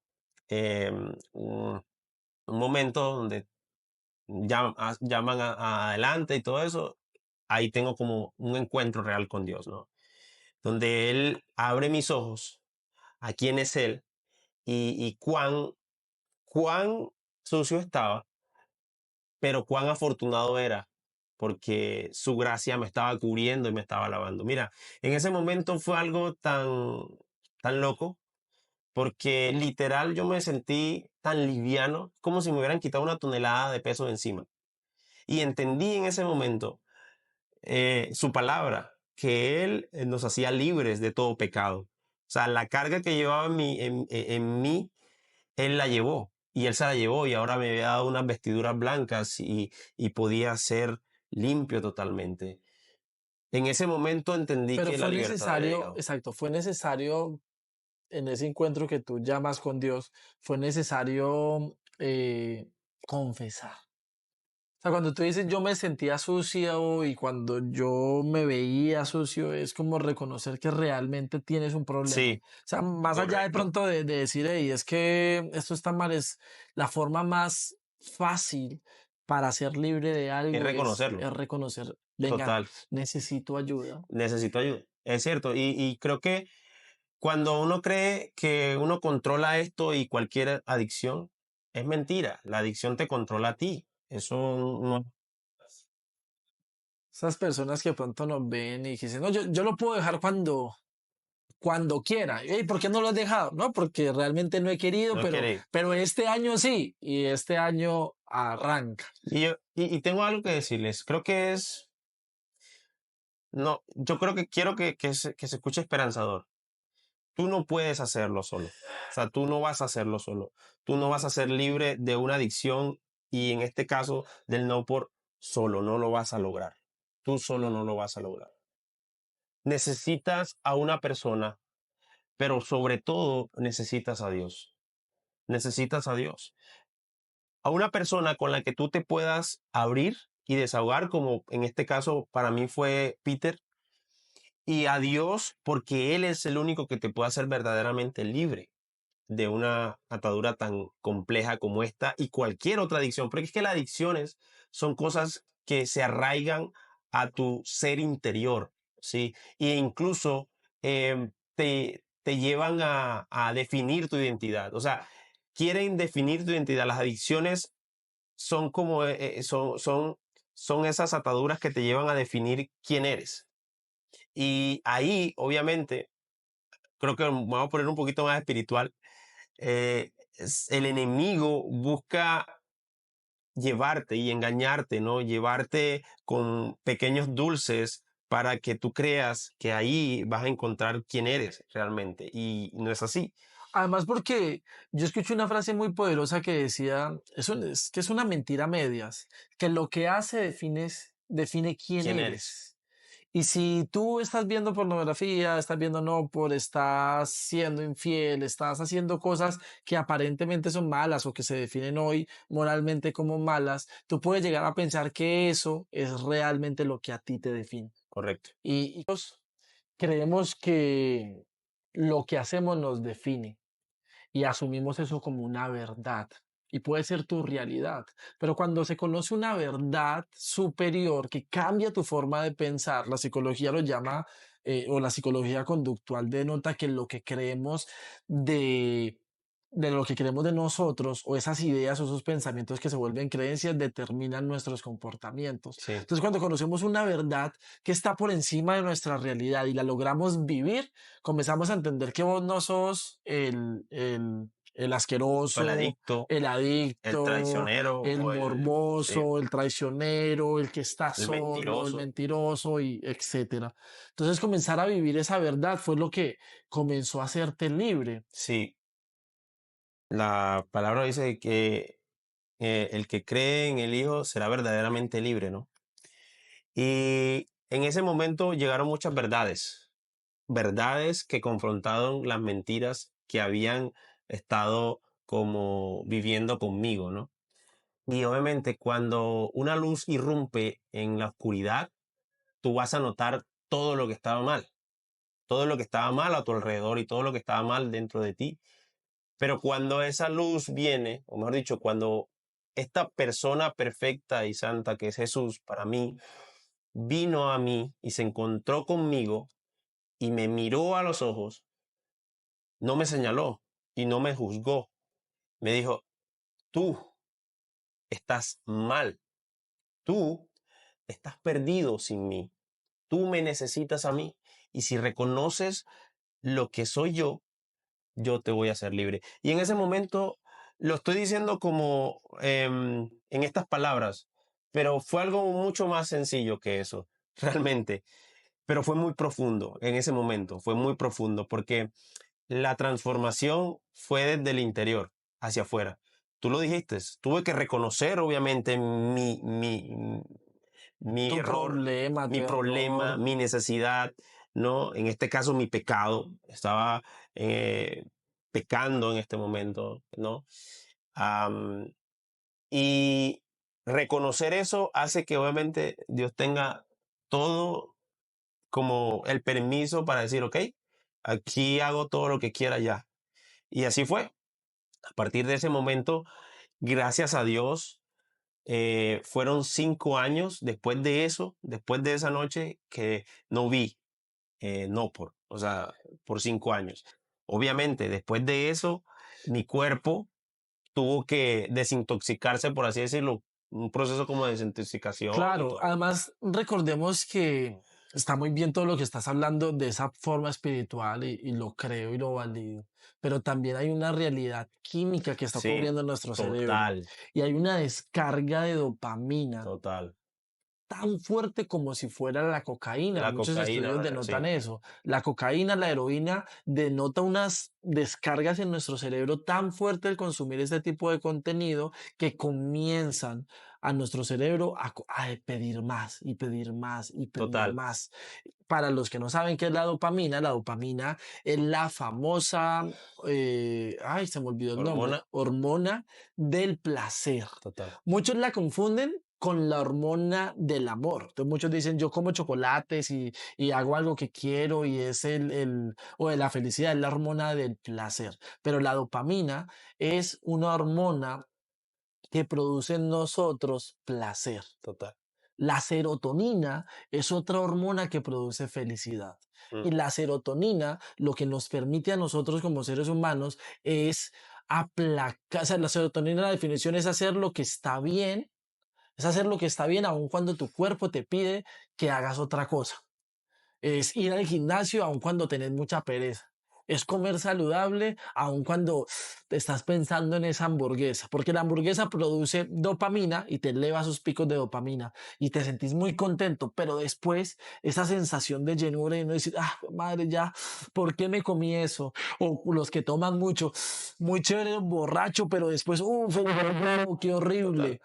un momento donde llaman adelante y todo eso, ahí tengo como un encuentro real con Dios, ¿no? Donde Él abre mis ojos a quién es Él y cuán sucio estaba, pero cuán afortunado era porque su gracia me estaba cubriendo y me estaba lavando. Mira, en ese momento fue algo tan loco porque literal yo me sentí tan liviano como si me hubieran quitado una tonelada de peso de encima. Y entendí en ese momento su palabra, que Él nos hacía libres de todo pecado. O sea, la carga que llevaba en mí él la llevó y él se la llevó y ahora me había dado unas vestiduras blancas y podía ser limpio totalmente. En ese momento entendí Pero que la fue libertad había necesario, llegado. exacto, fue necesario en ese encuentro que tú llamas con Dios, fue necesario confesar. O sea, cuando tú dices yo me sentía sucio y cuando yo me veía sucio, es como reconocer que realmente tienes un problema. O Sí, sea, más allá de correcto. pronto de decir, hey, es que esto está mal, es la forma más fácil para ser libre de Es algo reconocerlo. es reconocer, venga, Total. necesito ayuda. Necesito ayuda. Es cierto. Y creo que cuando uno cree que uno controla esto y cualquier adicción, es mentira. La adicción te controla a ti. Eso no. Esas personas que de pronto nos ven y dicen, no, yo lo puedo dejar cuando quiera. ¿Y por qué no lo has dejado? No, porque realmente no he querido, No querer. pero este año sí, y este año arranca. Y tengo algo que decirles. Creo que es. No, yo creo que quiero que se escuche esperanzador. Tú no puedes hacerlo solo. O sea, tú no vas a hacerlo solo. Tú no vas a ser libre de una adicción y en este caso del no por solo. No lo vas a lograr. Tú solo no lo vas a lograr. Necesitas a una persona, pero sobre todo necesitas a Dios. Necesitas a Dios. A una persona con la que tú te puedas abrir y desahogar, como en este caso para mí fue Peter, y a Dios porque Él es el único que te puede hacer verdaderamente libre de una atadura tan compleja como esta y cualquier otra adicción, porque es que las adicciones son cosas que se arraigan a tu ser interior, ¿sí? E incluso te llevan a definir tu identidad, o sea, quieren definir tu identidad. Las adicciones son como, son esas ataduras que te llevan a definir quién eres. Y ahí, obviamente, creo que vamos a poner un poquito más espiritual. El enemigo busca llevarte y engañarte, ¿no? Llevarte con pequeños dulces para que tú creas que ahí vas a encontrar quién eres realmente. Y no es así. Además, porque yo escuché una frase muy poderosa que decía, es que es una mentira a medias, que lo que hace define quién ¿Quién eres? eres. Y si tú estás viendo pornografía, estás viendo no por, estás siendo infiel, estás haciendo cosas que aparentemente son malas o que se definen hoy moralmente como malas, tú puedes llegar a pensar que eso es realmente lo que a ti te define. Correcto. Y creemos que lo que hacemos nos define y asumimos eso como una verdad. y puede ser tu realidad. Pero cuando se conoce una verdad superior que cambia tu forma de pensar, la psicología lo llama, o la psicología conductual denota que lo que creemos de lo que creemos de nosotros o esas ideas o esos pensamientos que se vuelven creencias determinan nuestros comportamientos. Sí, Entonces, cuando conocemos una verdad que está por encima de nuestra realidad y la logramos vivir, comenzamos a entender que vos no sos el o el asqueroso, adicto, el el adicto, traicionero el o sí, morboso, el traicionero, el que está el solo, el mentiroso. mentiroso y etcétera. Entonces, comenzar a vivir esa verdad fue lo que comenzó a hacerte libre. Sí, la palabra dice que el que cree en el Hijo será verdaderamente libre, ¿no? Y en ese momento llegaron muchas verdades, verdades que confrontaron las mentiras que habían estado como viviendo conmigo, ¿no? Y obviamente cuando una luz irrumpe en la oscuridad, tú vas a notar todo lo que estaba mal, todo lo que estaba mal a tu alrededor y todo lo que estaba mal dentro de ti. Pero cuando esa luz viene, o mejor dicho, cuando esta persona perfecta y santa que es Jesús para mí, vino a mí y se encontró conmigo y me miró a los ojos, no me señaló y no me juzgó. Me dijo, tú estás mal, tú estás perdido sin mí, tú me necesitas a mí. Y si reconoces lo que soy yo te voy a hacer libre. Y en ese momento lo estoy diciendo como en estas palabras, pero fue algo mucho más sencillo que eso, realmente. Pero fue muy profundo en ese momento, fue muy profundo, porque la transformación fue desde el interior hacia afuera. Tú lo dijiste, tuve que reconocer obviamente mi Tu error, problema, tu mi error. problema, mi necesidad, ¿no? En este caso, mi pecado. Estaba eh, pecando en este momento, ¿no? Am, y reconocer eso hace que obviamente Dios tenga todo como el permiso para decir, ok, aquí hago todo lo que quiera ya. Y así fue. A partir de ese momento, gracias a Dios, fueron 5 años después de eso, después de esa noche, que no vi, no por, o sea, por 5 años. Obviamente, después de eso, mi cuerpo tuvo que desintoxicarse, por así decirlo, un proceso como de desintoxicación y Claro, todo. además recordemos que está muy bien todo lo que estás hablando de esa forma espiritual y lo creo y lo valido, pero también hay una realidad química que está Sí, ocurriendo en nuestro cerebro total, y hay una descarga de dopamina total. tan fuerte como si fuera la cocaína. La Muchos cocaína, estudios denotan sí, eso. La cocaína, la heroína, denota unas descargas en nuestro cerebro tan fuerte al consumir este tipo de contenido que comienzan a nuestro cerebro a pedir más y pedir más y pedir total. más. Para los que no saben qué es la dopamina es la famosa, ay, se me olvidó el nombre, Hormona, hormona del placer. total. Muchos la confunden con la hormona del amor. Entonces muchos dicen, yo como chocolates y hago algo que quiero y es o de la felicidad, es la hormona del placer. Pero la dopamina es una hormona que produce en nosotros placer. Total. La serotonina es otra hormona que produce felicidad. Y Mm, la serotonina lo que nos permite a nosotros como seres humanos es aplacar, o sea, la serotonina, la definición es hacer lo que está bien, es hacer lo que está bien aun cuando tu cuerpo te pide que hagas otra cosa. Es ir al gimnasio aun cuando tenés mucha pereza. Es comer saludable aun cuando te estás pensando en esa hamburguesa, porque la hamburguesa produce dopamina y te eleva sus picos de dopamina y te sentís muy contento, pero después esa sensación de llenura y no decir, ah, madre, ya, ¿por qué me comí eso? O los que toman mucho, muy chévere, borracho, pero después, uff, qué total. horrible.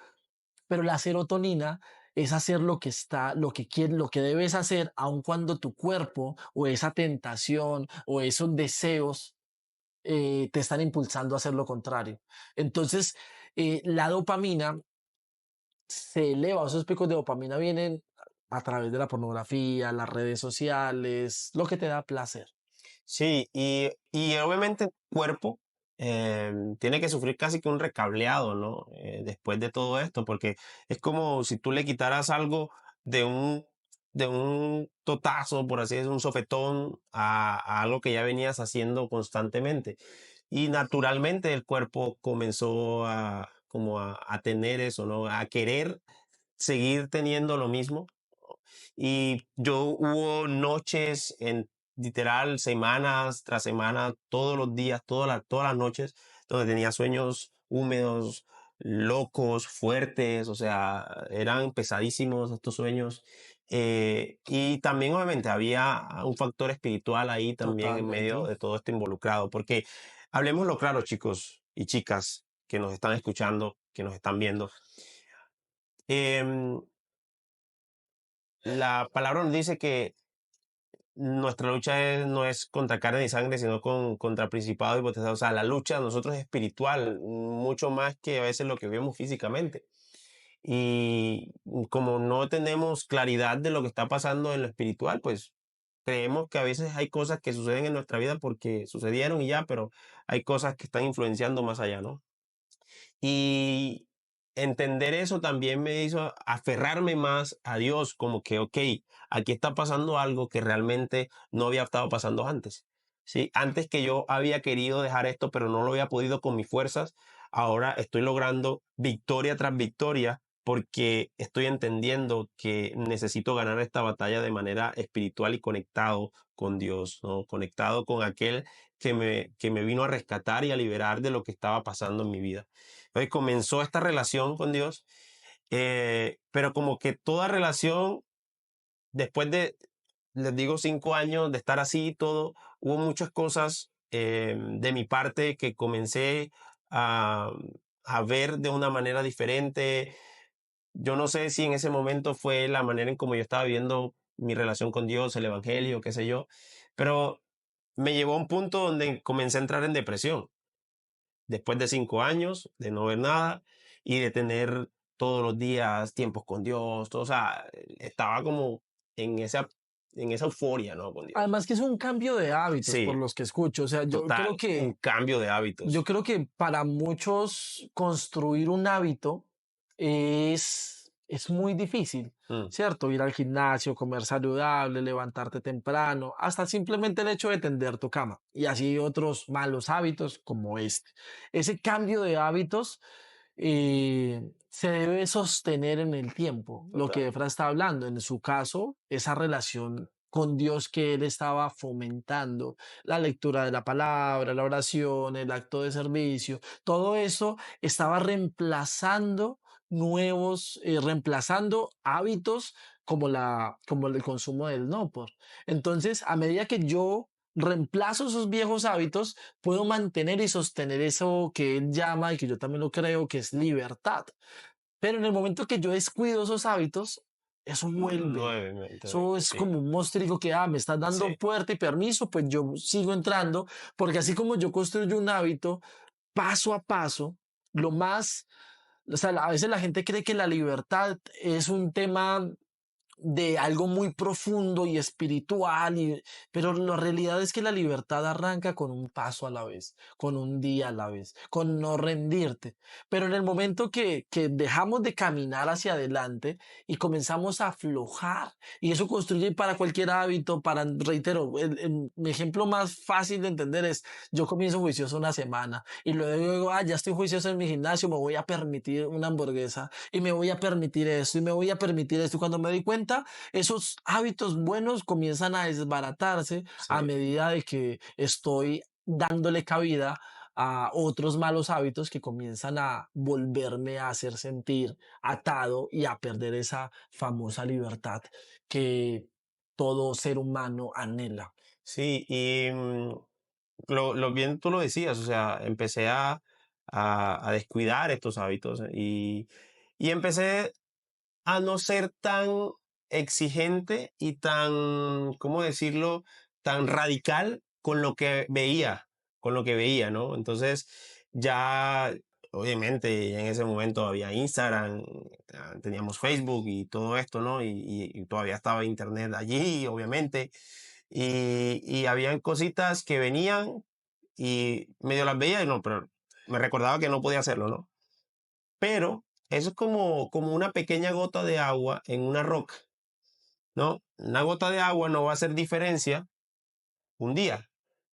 Pero la serotonina es hacer lo que está, lo que quieres, lo que debes hacer, aun cuando tu cuerpo o esa tentación o esos deseos te están impulsando a hacer lo contrario. Entonces, la dopamina se eleva, esos picos de dopamina vienen a través de la pornografía, las redes sociales, lo que te da placer. Sí, y obviamente el cuerpo. tiene que sufrir casi que un recableado, ¿no? Después de todo esto, porque es como si tú le quitaras algo de de un totazo, por así decirlo, un sopetón a algo que ya venías haciendo constantemente. Y naturalmente el cuerpo comenzó como a tener eso, ¿no? A querer seguir teniendo lo mismo. Y yo hubo noches en literal semanas tras semana, todos los días, todas las noches, donde tenía sueños húmedos, locos, fuertes, o sea, eran pesadísimos estos sueños. Y también obviamente había un factor espiritual ahí también en medio Totalmente. de todo esto involucrado, porque hablemoslo claro, chicos y chicas que nos están escuchando, que nos están viendo. em, la palabra nos dice que nuestra lucha no es contra carne y sangre, sino contra principados y potestades. O sea, la lucha de nosotros es espiritual, mucho más que a veces lo que vemos físicamente. Y como no tenemos claridad de lo que está pasando en lo espiritual, pues creemos que a veces hay cosas que suceden en nuestra vida porque sucedieron y ya, pero hay cosas que están influenciando más allá, ¿no? Y entender eso también me hizo aferrarme más a Dios, como que, ok, aquí está pasando algo que realmente no había estado pasando antes. Sí, antes que yo había querido dejar esto, pero no lo había podido con mis fuerzas, ahora estoy logrando victoria tras victoria porque estoy entendiendo que necesito ganar esta batalla de manera espiritual y conectado con Dios, ¿no? Conectado con aquel que me vino a rescatar y a liberar de lo que estaba pasando en mi vida. Entonces comenzó esta relación con Dios, pero como que toda relación, después de, les digo, 5 años de estar así y todo, hubo muchas cosas de mi parte que comencé a, a ver de una manera diferente. Yo no sé si en ese momento fue la manera en como yo estaba viendo mi relación con Dios, el Evangelio, qué sé yo, pero me llevó a un punto donde comencé a entrar en depresión después de 5 años de no ver nada y de tener todos los días tiempos con Dios, todo, o sea, estaba como en en esa euforia, ¿no? Con Dios. Además que es un cambio de hábitos por Sí, los que escucho. O sea, total, un cambio de yo hábitos. creo que para muchos construir un hábito es muy difícil, Mm, ¿cierto? Ir al gimnasio, comer saludable, levantarte temprano, hasta simplemente el hecho de tender tu cama y así otros malos hábitos como este. Ese cambio de hábitos se debe sostener en el tiempo, lo que total. Efra está hablando. En su caso, esa relación con Dios que él estaba fomentando, la lectura de la palabra, la oración, el acto de servicio, todo eso estaba reemplazando hábitos como el consumo del no por. Entonces, a medida que yo reemplazo esos viejos hábitos, puedo mantener y sostener eso que él llama y que yo también lo creo que es libertad. Pero en el momento que yo descuido esos hábitos, eso vuelve. Nuevamente, Eso es sí, como un monstruo que, me estás dando sí. puerta y permiso, pues yo sigo entrando, porque así como yo construyo un hábito paso a paso, lo más, o sea, a veces la gente cree que la libertad es un tema de algo muy profundo y espiritual, pero la realidad es que la libertad arranca con un paso a la vez, con un día a la vez, con no rendirte. Pero en el momento que dejamos de caminar hacia adelante y comenzamos a aflojar, y eso construye para cualquier hábito, reitero, mi ejemplo más fácil de entender es, yo comienzo juicioso una semana y luego, ya estoy juicioso en mi gimnasio, me voy a permitir una hamburguesa y me voy a permitir esto y me voy a permitir esto. Y cuando me doy cuenta, esos hábitos buenos comienzan a desbaratarse a Sí. medida de que estoy dándole cabida a otros malos hábitos que comienzan a volverme a hacer sentir atado y a perder esa famosa libertad que todo ser humano anhela. Sí, y lo bien tú lo decías, o sea, empecé a descuidar estos hábitos y empecé a no ser tan exigente y tan, ¿cómo decirlo?, tan radical con lo que veía, ¿no? Entonces, ya, obviamente, ya en ese momento había Instagram, teníamos Facebook y todo esto, ¿no? Y todavía estaba Internet allí, obviamente. Y habían cositas que venían y medio las veía y no, pero me recordaba que no podía hacerlo, ¿no? Pero eso es como una pequeña gota de agua en una roca, ¿no? Una gota de agua no va a hacer diferencia un día,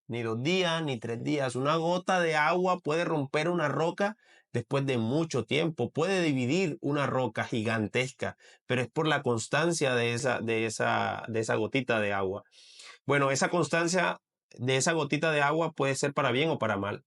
ni 2 días, ni 3 días. Una gota de agua puede romper una roca después de mucho tiempo, puede dividir una roca gigantesca, pero es por la constancia de esa gotita de agua. Bueno, esa constancia de esa gotita de agua puede ser para bien o para mal,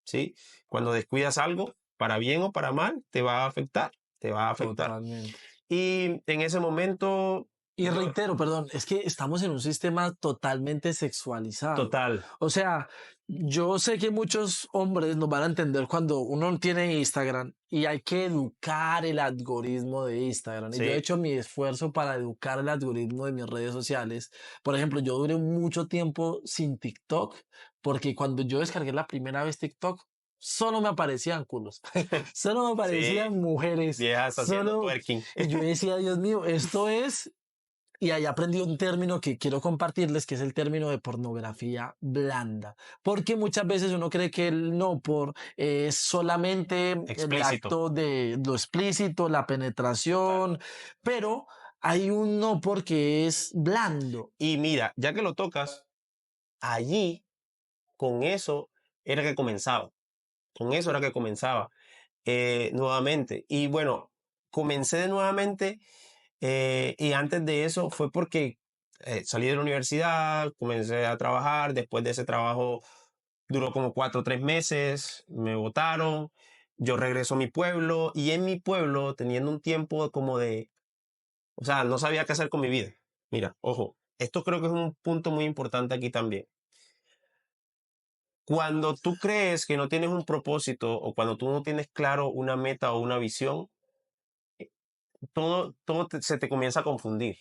¿sí? Cuando descuidas algo, para bien o para mal, te va a afectar, te va a afectar. Totalmente. Y en ese momento, Y reitero, perdón, es que estamos en un sistema totalmente sexualizado. total, O sea, yo sé que muchos hombres nos van a entender cuando uno tiene Instagram y hay que educar el algoritmo de Instagram. Y yo he sí, hecho mi esfuerzo para educar el algoritmo de mis redes sociales. Por ejemplo, yo duré mucho tiempo sin TikTok porque cuando yo descargué la primera vez TikTok, solo me aparecían culos, solo me sí, aparecían mujeres, viejas haciendo solo... twerking. Y yo decía, Dios mío, esto es y ahí aprendí un término que quiero compartirles, que es el término de pornografía blanda. Porque muchas veces uno cree que el no por es solamente el Explícito. acto de lo explícito, la Total. penetración, pero hay un no porque es blando. Y mira, ya que lo tocas, allí, con eso era que comenzaba. Con eso era que comenzaba nuevamente. Y bueno, comencé de nuevamente y antes de eso fue porque salí de la universidad, comencé a trabajar, después de ese trabajo duró como 4 o 3 meses, me botaron, yo regreso a mi pueblo y en mi pueblo, teniendo un tiempo como de, o sea, no sabía qué hacer con mi vida. Mira, ojo, esto creo que es un punto muy importante aquí también. Cuando tú crees que no tienes un propósito o cuando tú no tienes claro una meta o una visión, se te comienza a confundir.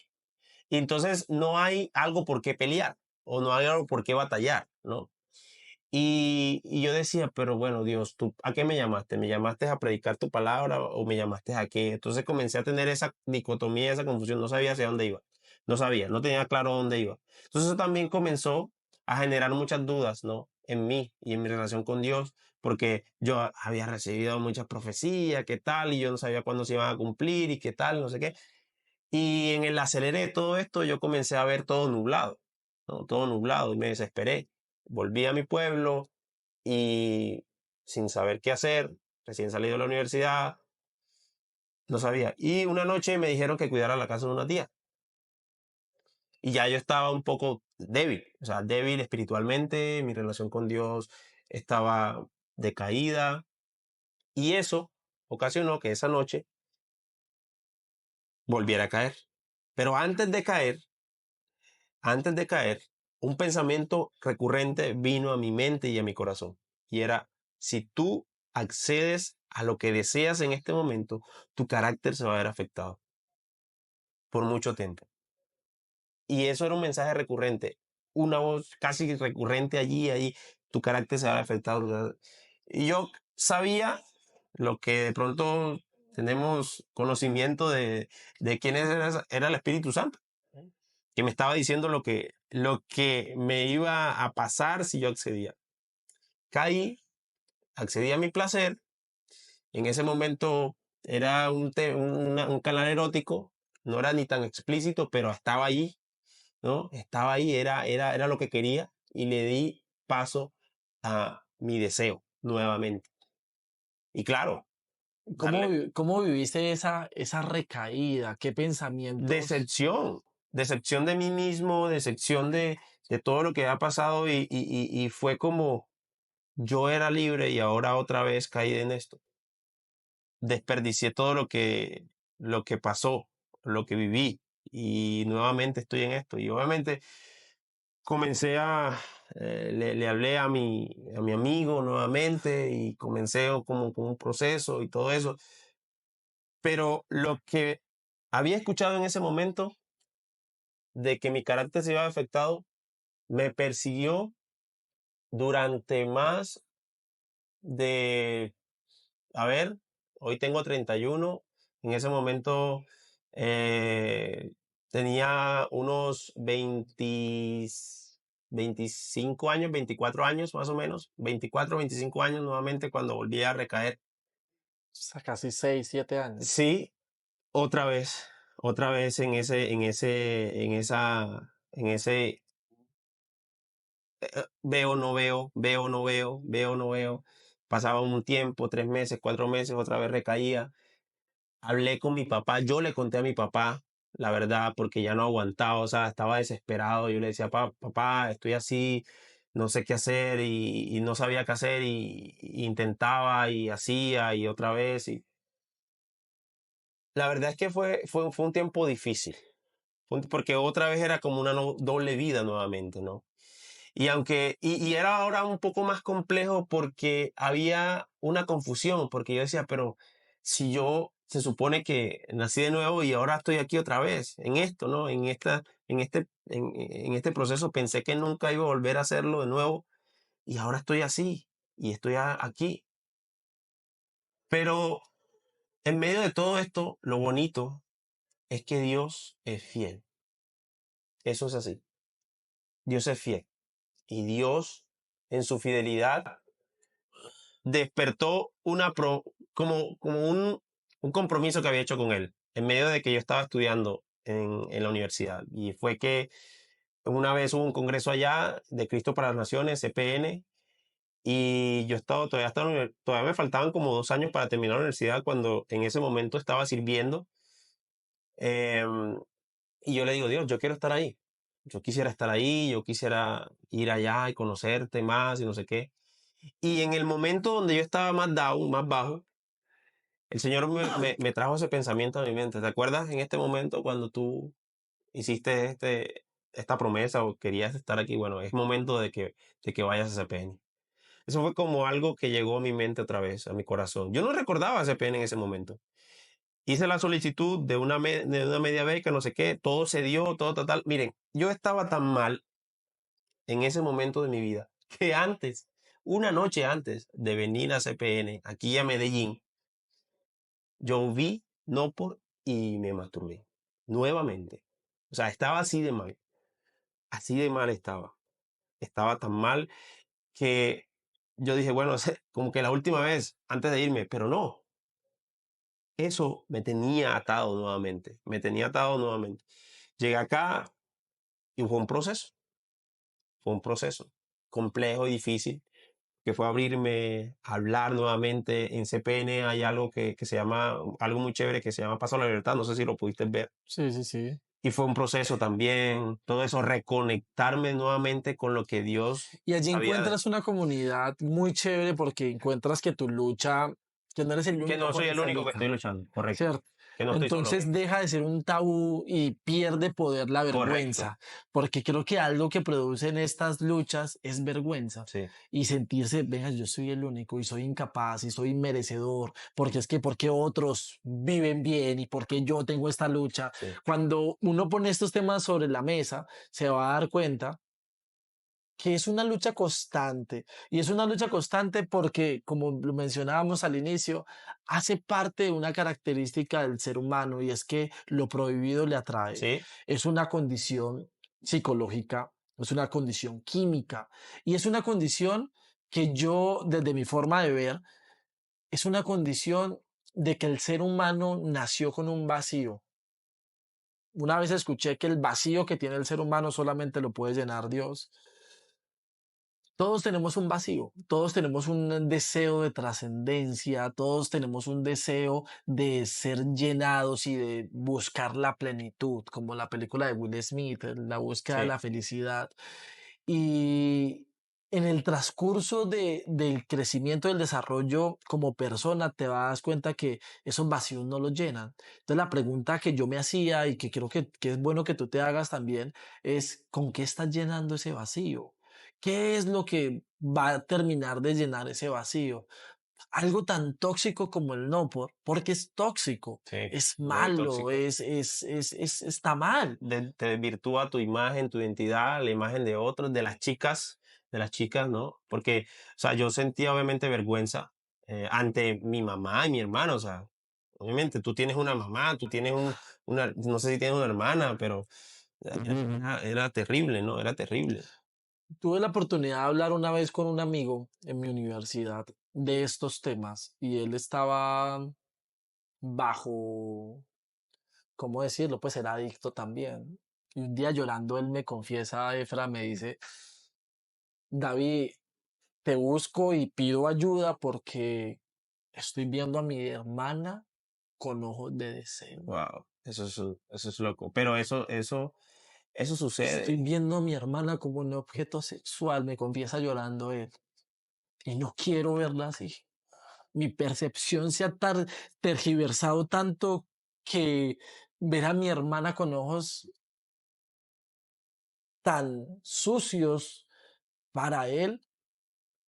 Y entonces no hay algo por qué pelear o no hay algo por qué batallar, ¿no? Y yo decía, pero bueno, Dios, ¿tú a qué me llamaste? ¿Me llamaste a predicar tu palabra o me llamaste a qué? Entonces comencé a tener esa dicotomía, esa confusión, no sabía hacia dónde iba, no sabía, no tenía claro dónde iba. Entonces eso también comenzó a generar muchas dudas, ¿no? En mí y en mi relación con Dios, porque yo había recibido muchas profecías, qué tal, y yo no sabía cuándo se iban a cumplir y qué tal, no sé qué. Y en el acelere de todo esto, yo comencé a ver todo nublado, ¿no? Todo nublado y me desesperé. Volví a mi pueblo y sin saber qué hacer, recién salido de la universidad, no sabía. Y una noche me dijeron que cuidara la casa de una tía. Y ya yo estaba un poco débil, o sea, débil espiritualmente, mi relación con Dios estaba decaída. Y eso ocasionó que esa noche volviera a caer. Pero antes de caer, un pensamiento recurrente vino a mi mente y a mi corazón. Y era, si tú accedes a lo que deseas en este momento, tu carácter se va a ver afectado por mucho tiempo. Y eso era un mensaje recurrente, una voz casi recurrente allí, tu carácter se va a ver afectado. Y yo sabía lo que de pronto tenemos conocimiento de quién era el Espíritu Santo, que me estaba diciendo lo que me iba a pasar si yo accedía. Caí, accedí a mi placer. En ese momento era un canal erótico, no era ni tan explícito, pero estaba ahí, ¿no? Estaba ahí, era lo que quería y le di paso a mi deseo nuevamente. Y claro, darle ¿Cómo viviste esa recaída? ¿Qué pensamientos? decepción, decepción de mí mismo, decepción de todo lo que ha pasado y fue como yo era libre y ahora otra vez caí en esto. Desperdicié todo lo que pasó, lo que viví y nuevamente estoy en esto. Y obviamente comencé le hablé a mi amigo nuevamente y comencé como con un proceso y todo eso. Pero lo que había escuchado en ese momento de que mi carácter se iba afectado, me persiguió durante más de, a ver, hoy tengo 31, en ese momento eh, tenía unos 20, 25 años, 24 años más o menos, 24, 25 años nuevamente cuando volví a recaer. O sea, casi 6, 7 años. Sí, otra vez en ese veo, no veo, veo, no veo, veo, no veo. Pasaba un tiempo, 3 meses, 4 meses, otra vez recaía. Hablé con mi papá, yo le conté a mi papá la verdad porque ya no aguantaba, o sea, estaba desesperado. Yo le decía, papá, estoy así, no sé qué hacer y no sabía qué hacer y intentaba y hacía y otra vez. Y la verdad es que fue un tiempo difícil, porque otra vez era como una doble vida nuevamente, ¿no? Y era ahora un poco más complejo porque había una confusión, porque yo decía, pero si yo se supone que nací de nuevo y ahora estoy aquí otra vez, en esto, ¿no? En este proceso pensé que nunca iba a volver a hacerlo de nuevo y ahora estoy así y estoy aquí. Pero en medio de todo esto, lo bonito es que Dios es fiel. Eso es así. Dios es fiel. Y Dios, en su fidelidad, despertó como un compromiso que había hecho con él en medio de que yo estaba estudiando en la universidad. Y fue que una vez hubo un congreso allá de Cristo para las Naciones, CPN, y todavía me faltaban como 2 años para terminar la universidad cuando en ese momento estaba sirviendo. em, y yo le digo, Dios, yo quiero estar ahí. Yo quisiera estar ahí, yo quisiera ir allá y conocerte más y no sé qué. Y en el momento donde yo estaba más down, más bajo, el Señor me trajo ese pensamiento a mi mente. ¿Te acuerdas en este momento cuando tú hiciste esta promesa o querías estar aquí? Bueno, es momento de que vayas a CPN. Eso fue como algo que llegó a mi mente otra vez, a mi corazón. Yo no recordaba CPN en ese momento. Hice la solicitud de una media beca, no sé qué, todo se dio, todo total. Miren, yo estaba tan mal en ese momento de mi vida que antes, una noche antes de venir a CPN, aquí a Medellín, yo vi no por y me masturbé nuevamente. O sea, estaba así de mal estaba. Estaba tan mal que yo dije, bueno, como que la última vez antes de irme, pero no, eso me tenía atado nuevamente, me tenía atado nuevamente. Llegué acá y fue un proceso complejo y difícil, que fue abrirme, hablar nuevamente en CPN. Hay algo que se llama, algo muy chévere que se llama Paso a la Libertad, no sé si lo pudiste ver. Sí, sí, sí. Y fue un proceso también, todo eso, reconectarme nuevamente con lo que Dios Y allí había, encuentras una comunidad muy chévere porque encuentras que tu lucha, que no eres el que único no con soy el esa único que estoy lucha, luchando, correcto, ¿cierto? que no estoy solo, Entonces deja de ser un tabú y pierde poder la correcto, vergüenza, porque creo que algo que producen estas luchas es vergüenza sí, y sentirse, venga, yo soy el único y soy incapaz y soy merecedor, porque es que porque otros viven bien y porque yo tengo esta lucha. sí, Cuando uno pone estos temas sobre la mesa, se va a dar cuenta que es una lucha constante. Y es una lucha constante porque, como lo mencionábamos al inicio, hace parte de una característica del ser humano y es que lo prohibido le atrae. sí, Es una condición psicológica, es una condición química y es una condición que yo, desde mi forma de ver, es una condición de que el ser humano nació con un vacío. Una vez escuché que el vacío que tiene el ser humano solamente lo puede llenar Dios. Todos tenemos un vacío, todos tenemos un deseo de trascendencia, todos tenemos un deseo de ser llenados y de buscar la plenitud, como la película de Will Smith, la búsqueda de sí, la felicidad. Y en el transcurso del crecimiento, del desarrollo como persona, te das cuenta que esos vacíos no los llenan. Entonces la pregunta que yo me hacía y que creo que es bueno que tú te hagas también es, ¿con qué estás llenando ese vacío? ¿Qué es lo que va a terminar de llenar ese vacío? Algo tan tóxico como el no porque es tóxico, sí, es muy malo, tóxico. está mal. Te desvirtúa tu imagen, tu identidad, la imagen de otros, de las chicas, ¿no? Porque, o sea, yo sentía obviamente vergüenza ante mi mamá y mi hermano, o sea, obviamente tú tienes una mamá, tú tienes no sé si tienes una hermana, pero era terrible, ¿no? Era terrible. Tuve la oportunidad de hablar una vez con un amigo en mi universidad de estos temas y él estaba bajo, ¿cómo decirlo? Pues era adicto también. Y un día llorando él me confiesa, Efra, me dice, David, te busco y pido ayuda porque estoy viendo a mi hermana con ojos de deseo. Wow, eso es loco. Pero eso Estoy sucede. viendo a mi hermana como un objeto sexual, me confiesa llorando él. Y no quiero verla así. Mi percepción se ha tergiversado tanto que ver a mi hermana con ojos tan sucios para él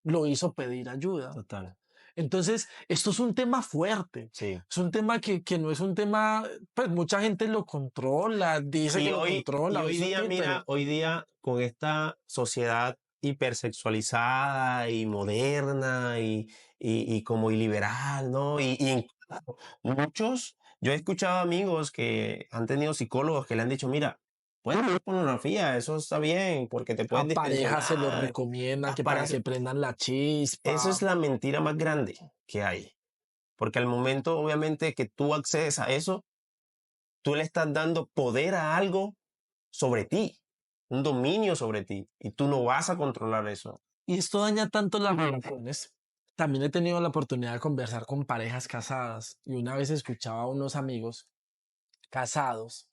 lo hizo pedir ayuda. Total. Entonces, esto es un tema fuerte. Sí. Es un tema que no es un tema, pues mucha gente lo controla, dice que lo Y controla, hoy es día, sutil, mira, pero hoy día con esta sociedad hipersexualizada y moderna y como liberal, ¿no? Y muchos, yo he escuchado amigos que han tenido psicólogos que le han dicho, mira, puedes ver pornografía, eso está bien, porque te puedes a parejas se lo distensionar. recomiendan que para Para que prendan la eso chispa. es la mentira más grande que hay, porque al momento, obviamente, que tú accedes a eso, tú le estás dando poder a algo sobre ti, un dominio sobre ti, y tú no vas a controlar eso. Y esto daña tanto las relaciones. También he tenido la oportunidad de conversar con parejas casadas y una vez escuchaba a unos amigos casados.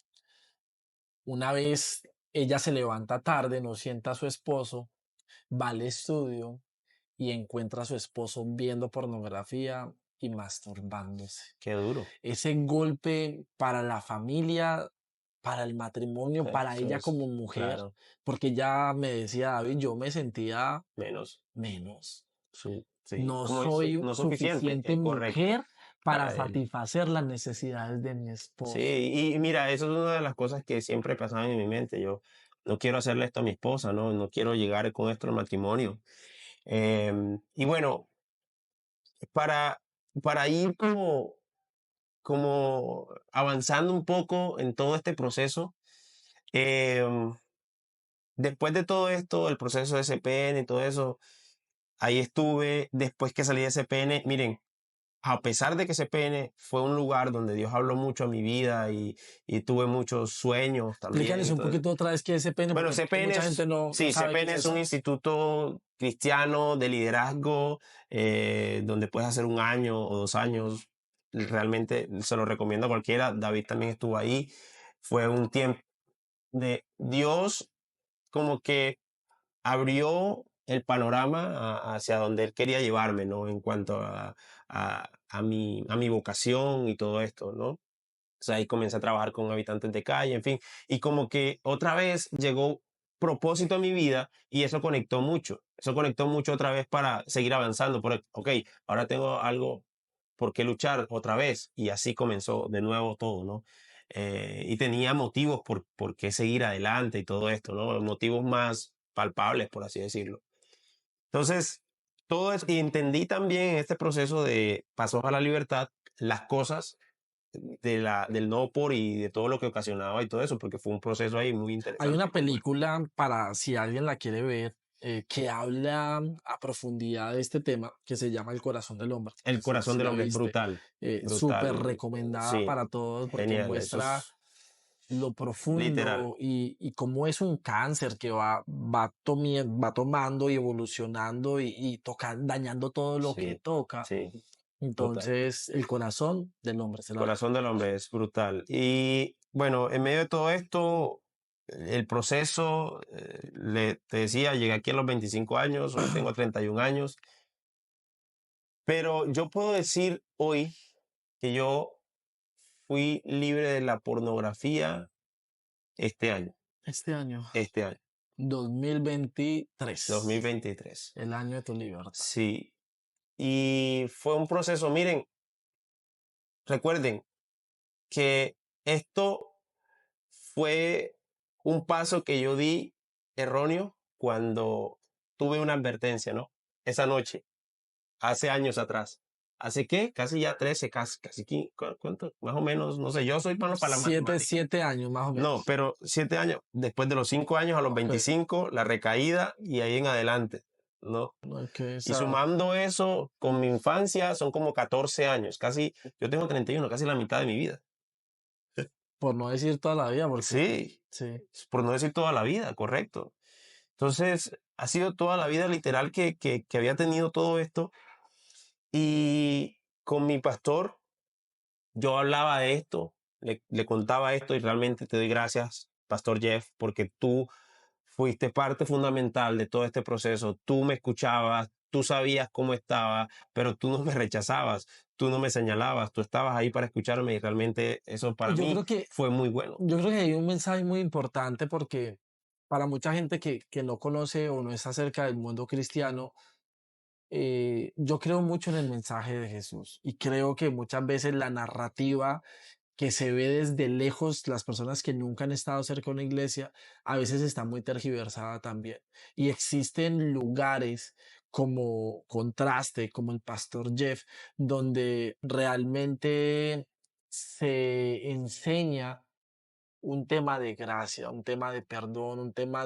Una vez ella se levanta tarde, no sienta a su esposo, va al estudio y encuentra a su esposo viendo pornografía y masturbándose. Qué duro. Ese golpe para la familia, para el matrimonio, para Eso ella es, como mujer, claro, porque ya me decía David, yo me sentía menos. menos. Sí, No como eso, soy no suficiente, suficiente correcto, mujer para para él. satisfacer las necesidades de mi Sí, esposo. y mira, eso es una de las cosas que siempre pasaban en mi mente. Yo no quiero hacerle esto a mi esposa, ¿no? No quiero llegar con esto al matrimonio. Y bueno, para, para ir como avanzando un poco en todo este proceso, em, después de todo esto, el proceso de CPN y todo eso, ahí estuve. Después que salí de CPN, miren, a pesar de que CPN fue un lugar donde Dios habló mucho a mi vida y tuve muchos sueños también. Explícales un poquito otra vez qué es CPN, Bueno, porque CPN mucha gente es, no sí, sabe qué es CPN es un eso. instituto cristiano de liderazgo donde puedes hacer un año o 2 años. Realmente se lo recomiendo a cualquiera. David también estuvo ahí. Fue un tiempo de Dios como que abrió el panorama hacia donde él quería llevarme, ¿no? En cuanto a mi vocación y todo esto, ¿no? O sea, ahí comencé a trabajar con habitantes de calle, en fin, y como que otra vez llegó propósito a mi vida y eso conectó mucho otra vez para seguir avanzando, porque, ok, ahora tengo algo por qué luchar otra vez y así comenzó de nuevo todo, ¿no? Y tenía motivos por qué seguir adelante y todo esto, ¿no? Motivos más palpables, por así decirlo. Entonces, todo eso, y entendí también en este proceso de pasos a la libertad las cosas del no por y de todo lo que ocasionaba y todo eso, porque fue un proceso ahí muy Hay interesante una y muy bueno. película para si alguien la quiere ver que habla a profundidad de este tema que se llama El corazón del hombre. No El sé corazón si del la hombre es viste. brutal, Súper brutal. recomendada Sí, para todos porque genial, eso muestra es lo literal. profundo y cómo es un cáncer que va tomando y evolucionando dañando todo lo que Sí, toca. sí, total. Entonces, el corazón del hombre se El la corazón del recomiendo. hombre es brutal. Y bueno, en medio de todo esto, el proceso, te decía, llegué aquí a los 25 años, hoy tengo 31 años, pero yo puedo decir hoy que yo fui libre de la pornografía este año, Este año, este año, 2023, 2023. el año de tu libertad. Sí, y fue un proceso, miren, recuerden que esto fue un paso que yo di erróneo cuando tuve una advertencia, ¿no? Esa noche, hace años atrás. ¿Hace qué? Casi ya 13, casi ¿cuánto? Más o menos, no sé, yo soy malo para la Siete, matemática. 7 años más o No, menos. pero 7 años, después de los 5 años a los Ok, 25, la recaída y ahí en adelante, ¿no? ok, o Y sea, sumando eso con mi infancia son como 14 años, casi, yo tengo 31, casi la mitad de mi vida. por no decir toda la vida, porque Sí, sí. por no decir toda la vida, correcto. Entonces, ha sido toda la vida literal que había tenido todo esto. Y con mi pastor, yo hablaba de esto, le contaba esto y realmente te doy gracias, Pastor Jeff, porque tú fuiste parte fundamental de todo este proceso. Tú me escuchabas, tú sabías cómo estaba, pero tú no me rechazabas, tú no me señalabas, tú estabas ahí para escucharme y realmente eso Y para mí fue muy bueno. yo creo que hay un mensaje muy importante porque para mucha gente que no conoce o no está cerca del mundo cristiano, yo creo mucho en el mensaje de Jesús y creo que muchas veces la narrativa que se ve desde lejos, las personas que nunca han estado cerca de una iglesia, a veces está muy tergiversada también. Y existen lugares como Contraste, como el Pastor Jeff, donde realmente se enseña un tema de gracia, un tema de perdón, un tema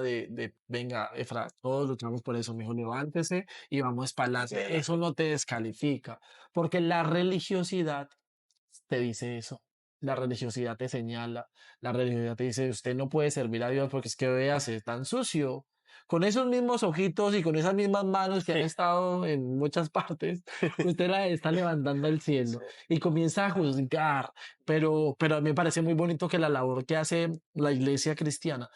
venga, Efra, todos luchamos por eso, mijo, levántese y vamos para adelante. Eso no te descalifica, porque la religiosidad te dice eso. La religiosidad te señala, la religiosidad te dice, usted no puede servir a Dios porque es que véase tan sucio. Con esos mismos ojitos y con esas mismas manos que han estado en muchas partes, usted la está levantando al Sí, cielo y comienza a juzgar. Pero a mí me parece muy bonito que la labor que hace la iglesia cristiana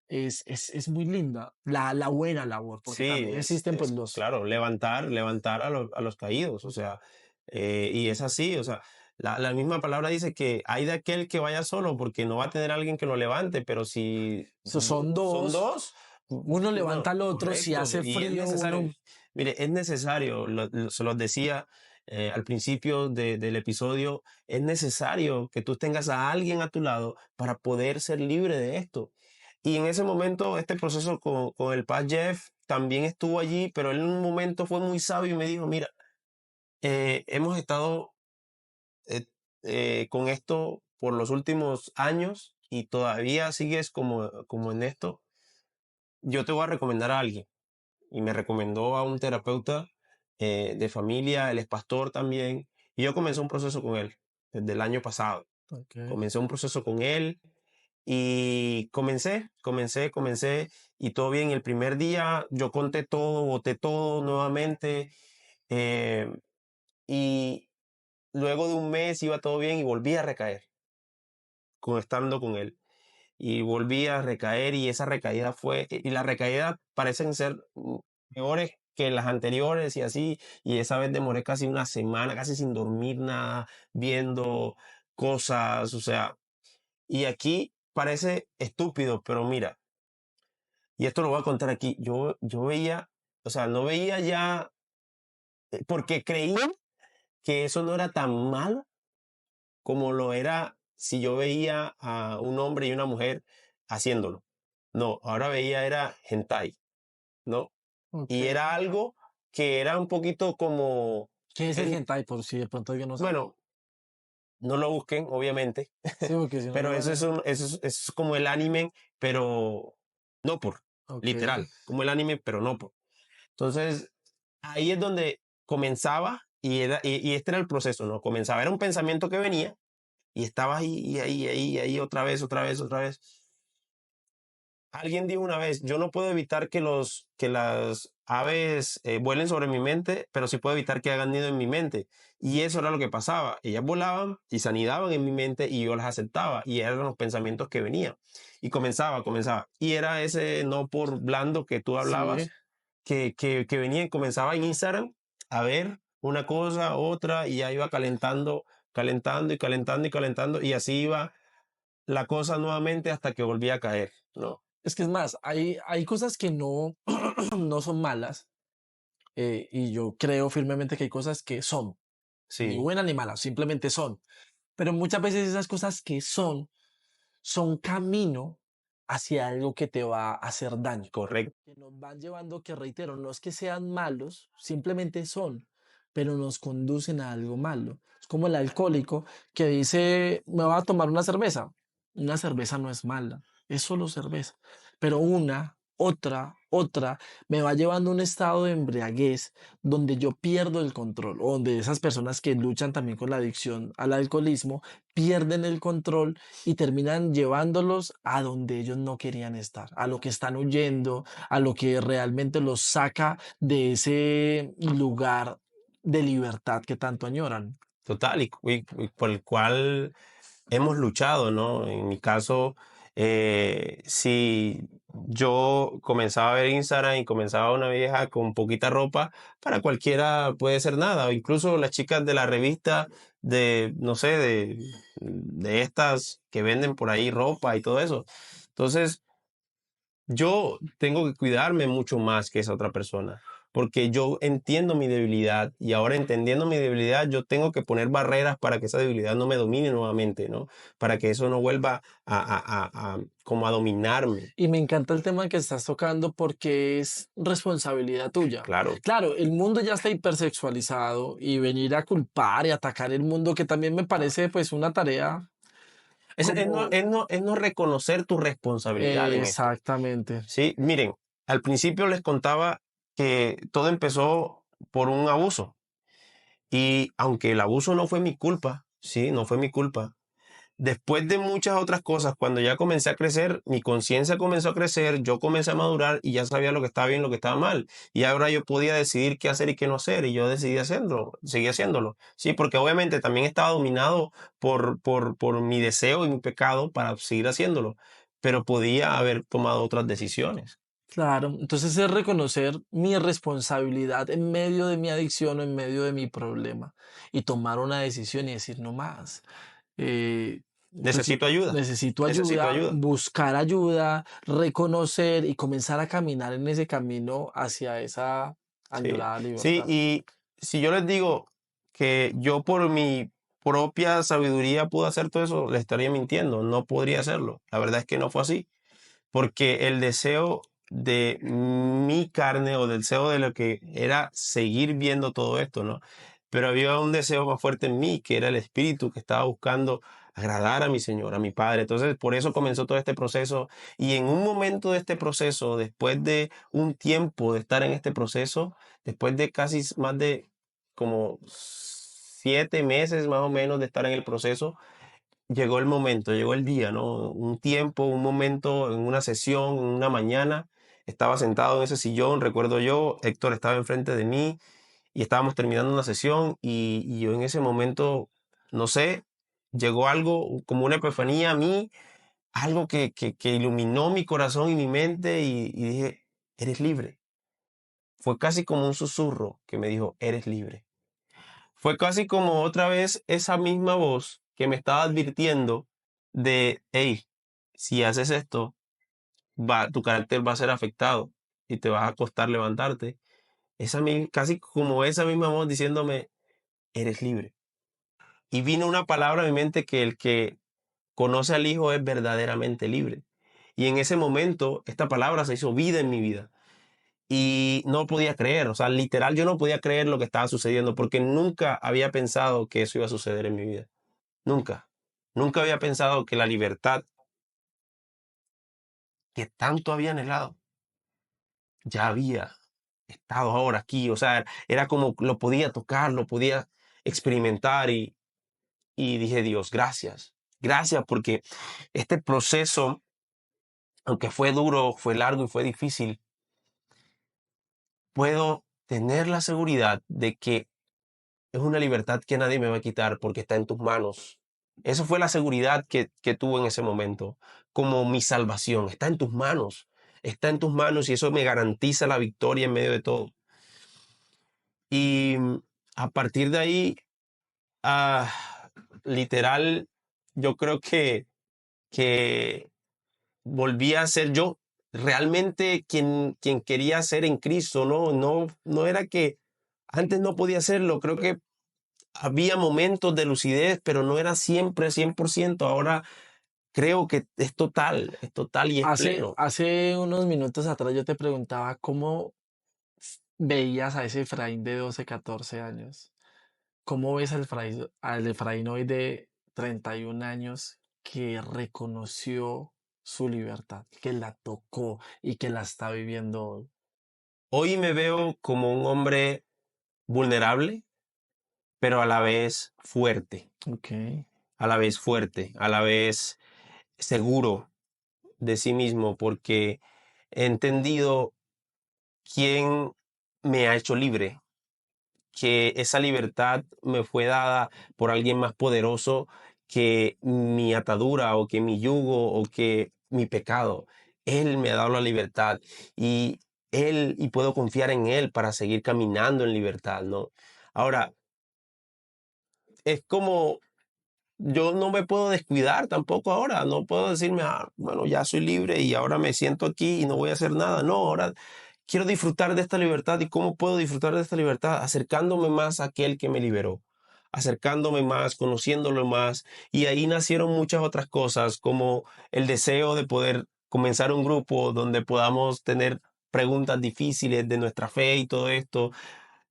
es muy linda, la buena labor, porque sí, también existen pues los... claro, levantar a los caídos, o sea, y es así, o sea, la misma palabra dice que hay de aquel que vaya solo porque no va a tener alguien que lo levante, pero si Son son dos, dos, uno levanta no, al otro, si correcto, hace y es frío, necesario, uno... mire, es necesario, se los decía al principio del episodio, es necesario que tú tengas a alguien a tu lado para poder ser libre de esto. Y en ese momento, este proceso con el Paz Jeff también estuvo allí, pero él en un momento fue muy sabio y me dijo, mira, hemos estado eh, con esto por los últimos años y todavía sigues como en esto. Yo te voy a recomendar a alguien. Y me recomendó a un terapeuta de familia, él es pastor también. Y yo comencé un proceso con él desde el año pasado. Okay. Comencé un proceso con él y comencé y todo bien. El primer día yo conté todo, boté todo nuevamente y luego de un mes iba todo bien y volví a recaer estando con él. Y volví a recaer y esa recaída y las recaídas parecen ser peores que las anteriores y así. Y esa vez demoré casi una semana, casi sin dormir nada, viendo cosas, o sea, y aquí parece estúpido, pero mira. Y esto lo voy a contar aquí. Yo veía, o sea, no veía ya, porque creía que eso no era tan mal como lo era si yo veía a un hombre y una mujer haciéndolo. No, ahora veía era hentai, ¿no? Y Okay. era algo que era un poquito como, ¿Qué es el en- hentai? Por si de pronto alguien no sabe. bueno, no lo busquen, obviamente, Sí, porque si no lo pero van a... eso es como el anime, pero no por, Ok. literal, como el anime, pero no por. Entonces, ahí es donde comenzaba y este era el proceso, ¿no? Comenzaba, era un pensamiento que venía y estaba ahí, y ahí, otra vez, otra vez, otra vez. Alguien dijo una vez, yo no puedo evitar que las aves vuelen sobre mi mente, pero sí puedo evitar que hagan nido en mi mente. Y eso era lo que pasaba. Ellas volaban y se anidaban en mi mente y yo las aceptaba. Y eran los pensamientos que venían. Y comenzaba. Y era ese no por blando que tú Sí. hablabas, que venía y comenzaba en Instagram a ver una cosa, otra, y ya iba calentando, calentando y calentando y calentando. Y así iba la cosa nuevamente hasta que volvía a caer, ¿no? Es que es más, hay cosas que no, no son malas, y yo creo firmemente que hay cosas que son, ni Sí, buenas ni malas, simplemente son. Pero muchas veces esas cosas que son camino hacia algo que te va a hacer daño, correcto. que nos van llevando, que reitero, no es que sean malos, simplemente son. pero nos conducen a algo malo. Es como el alcohólico que dice, me voy a tomar una cerveza. Una cerveza no es mala, es solo cerveza. Pero una, otra, me va llevando a un estado de embriaguez donde yo pierdo el control, o donde esas personas que luchan también con la adicción al alcoholismo pierden el control y terminan llevándolos a donde ellos no querían estar, a lo que están huyendo, a lo que realmente los saca de ese lugar de libertad que tanto añoran. Total, y por el cual hemos luchado, ¿no? En mi caso, si yo comenzaba a ver Instagram y comenzaba una vieja con poquita ropa, para cualquiera puede ser nada, o incluso las chicas de la revista de, no sé, de estas que venden por ahí ropa y todo eso. Entonces, yo tengo que cuidarme mucho más que esa otra persona, porque yo entiendo mi debilidad y ahora entendiendo mi debilidad, yo tengo que poner barreras para que esa debilidad no me domine nuevamente, ¿no? Para que eso no vuelva como a dominarme. Y me encanta el tema que estás tocando porque es responsabilidad tuya. Claro. Claro, el mundo ya está hipersexualizado y venir a culpar y atacar el mundo, que también me parece pues una tarea como Es no reconocer tu responsabilidad en esto. exactamente. Sí, miren, al principio les contaba que todo empezó por un abuso y aunque el abuso no fue mi culpa, sí, no fue mi culpa. Después de muchas otras cosas, cuando ya comencé a crecer, mi conciencia comenzó a crecer, yo comencé a madurar y ya sabía lo que estaba bien, lo que estaba mal. Y ahora yo podía decidir qué hacer y qué no hacer, y yo decidí hacerlo, seguí haciéndolo. Sí, porque obviamente también estaba dominado por mi deseo y mi pecado para seguir haciéndolo, pero podía haber tomado otras decisiones. Claro, entonces es reconocer mi responsabilidad en medio de mi adicción o en medio de mi problema y tomar una decisión y decir no más. Eh, pues sí, Necesito ayuda, necesito necesito ayuda, ayuda. buscar ayuda, reconocer y comenzar a caminar en ese camino hacia esa Sí, añorada sí, libertad. y si yo les digo que yo por mi propia sabiduría pude hacer todo eso, les estaría mintiendo, no podría hacerlo. La verdad es que no fue así, porque el deseo de mi carne o del deseo de lo que era seguir viendo todo esto, ¿no? Pero había un deseo más fuerte en mí, que era el espíritu que estaba buscando agradar a mi Señor, a mi Padre. Entonces, por eso comenzó todo este proceso. Y en un momento de este proceso, después de un tiempo de estar en este proceso, después de casi más de como 7 meses más o menos de estar en el proceso, llegó el momento, llegó el día, ¿no? Un tiempo, un momento, en una sesión, en una mañana, estaba sentado en ese sillón, recuerdo yo, Héctor estaba enfrente de mí y estábamos terminando una sesión y yo en ese momento, no sé, llegó algo como una epifanía a mí, algo que iluminó mi corazón y mi mente y dije, eres libre. Fue casi como un susurro que me dijo, eres libre. Fue casi como otra vez esa misma voz que me estaba advirtiendo de, hey, si haces esto, tu carácter va a ser afectado y te vas a costar levantarte. Casi como esa misma voz diciéndome, eres libre. Y vino una palabra a mi mente que el que conoce al Hijo es verdaderamente libre. Y en ese momento, esta palabra se hizo vida en mi vida. Y no podía creer, o sea, literal, yo no podía creer lo que estaba sucediendo porque nunca había pensado que eso iba a suceder en mi vida. Nunca. Nunca había pensado que la libertad que tanto había anhelado ya había estado ahora aquí. O sea, era como lo podía tocar, lo podía experimentar y dije, Dios, gracias. Gracias porque este proceso, aunque fue duro, fue largo y fue difícil, puedo tener la seguridad de que es una libertad que nadie me va a quitar porque está en tus manos. Esa fue la seguridad que tuve en ese momento, como mi salvación. Está en tus manos. Está en tus manos y eso me garantiza la victoria en medio de todo. Y a partir de ahí, ah, literal, yo creo que volví a ser yo, realmente quien quería ser en Cristo, no era que antes no podía hacerlo, creo que había momentos de lucidez, pero no era siempre 100%. Ahora creo que es total y es pleno. Hace unos minutos atrás yo te preguntaba cómo veías a ese Efraín de 12, 14 años, ¿cómo ves al Efraín hoy de 31 años que reconoció su libertad, que la tocó y que la está viviendo hoy? Hoy me veo como un hombre vulnerable, pero a la vez fuerte, Ok. a la vez fuerte, a la vez seguro de sí mismo, porque he entendido quién me ha hecho libre, que esa libertad me fue dada por alguien más poderoso que mi atadura o que mi yugo o que mi pecado. Él me ha dado la libertad y y puedo confiar en él para seguir caminando en libertad, ¿no? Ahora, es como yo no me puedo descuidar tampoco ahora, no puedo decirme, bueno, ya soy libre y ahora me siento aquí y no voy a hacer nada. No, ahora quiero disfrutar de esta libertad. ¿Y cómo puedo disfrutar de esta libertad? Acercándome más a aquel que me liberó, acercándome más, conociéndolo más. Y ahí nacieron muchas otras cosas, como el deseo de poder comenzar un grupo donde podamos tener preguntas difíciles de nuestra fe y todo esto.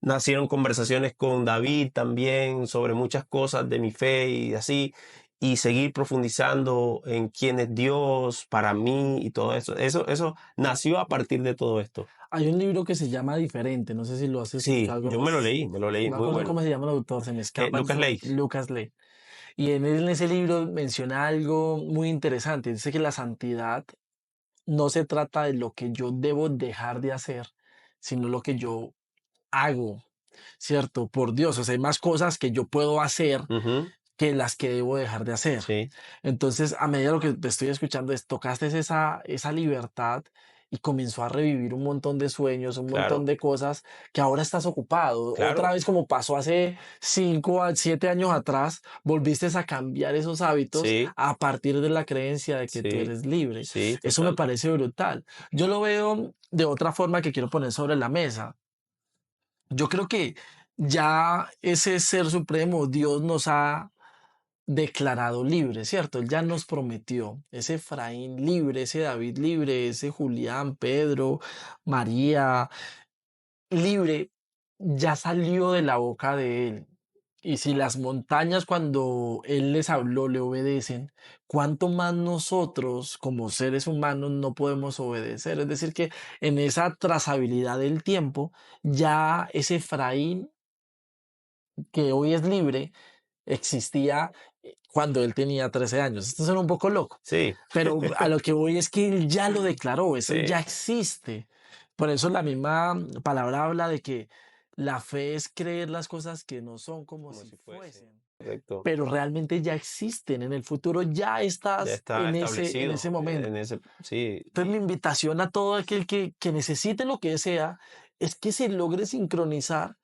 Nacieron conversaciones con David también sobre muchas cosas de mi fe y así, y seguir profundizando en quién es Dios para mí y todo eso. Eso nació a partir de todo esto. Hay un libro que se llama Diferente, no sé si lo has Sí, escuchado yo alguna vez. me lo leí, No me muy acuerdo bueno. cómo se llama el autor, se me escapa en Lucas ese Leigh. momento. Lucas Lee. Y en ese libro menciona algo muy interesante. Dice que la santidad no se trata de lo que yo debo dejar de hacer, sino lo que yo hago, ¿cierto? Por Dios, o sea, hay más cosas que yo puedo hacer Ujú, que las que debo dejar de hacer. sí, Entonces, a medida de lo que te estoy escuchando es, tocaste esa libertad y comenzó a revivir un montón de sueños, un montón claro, de cosas que ahora estás ocupado. Otra claro. vez, como pasó hace 5 a 7 años atrás, volviste a cambiar esos hábitos Sí, a partir de la creencia de que tú sí, eres libre. sí, Eso me total. parece brutal. Yo lo veo de otra forma que quiero poner sobre la mesa. Yo creo que ya ese ser supremo, Dios nos ha declarado libre, ¿cierto? Él ya nos prometió ese Efraín libre, ese David libre, ese Julián, Pedro, María libre, ya salió de la boca de él. Y si las montañas cuando él les habló le obedecen, ¿cuánto más nosotros como seres humanos no podemos obedecer? Es decir, que en esa trazabilidad del tiempo, ya ese Efraín que hoy es libre, existía cuando él tenía 13 años. Esto suena un poco loco, Sí, pero a lo que voy es que él ya lo declaró, eso sí, ya existe. Por eso la misma palabra habla de que la fe es creer las cosas que no son como como si si fuese. fuesen, Correcto. pero realmente ya existen. En el futuro ya Ya estás está en ese establecido momento. en ese, sí, Entonces mi invitación a todo aquel que necesite lo que sea es que se logre sincronizar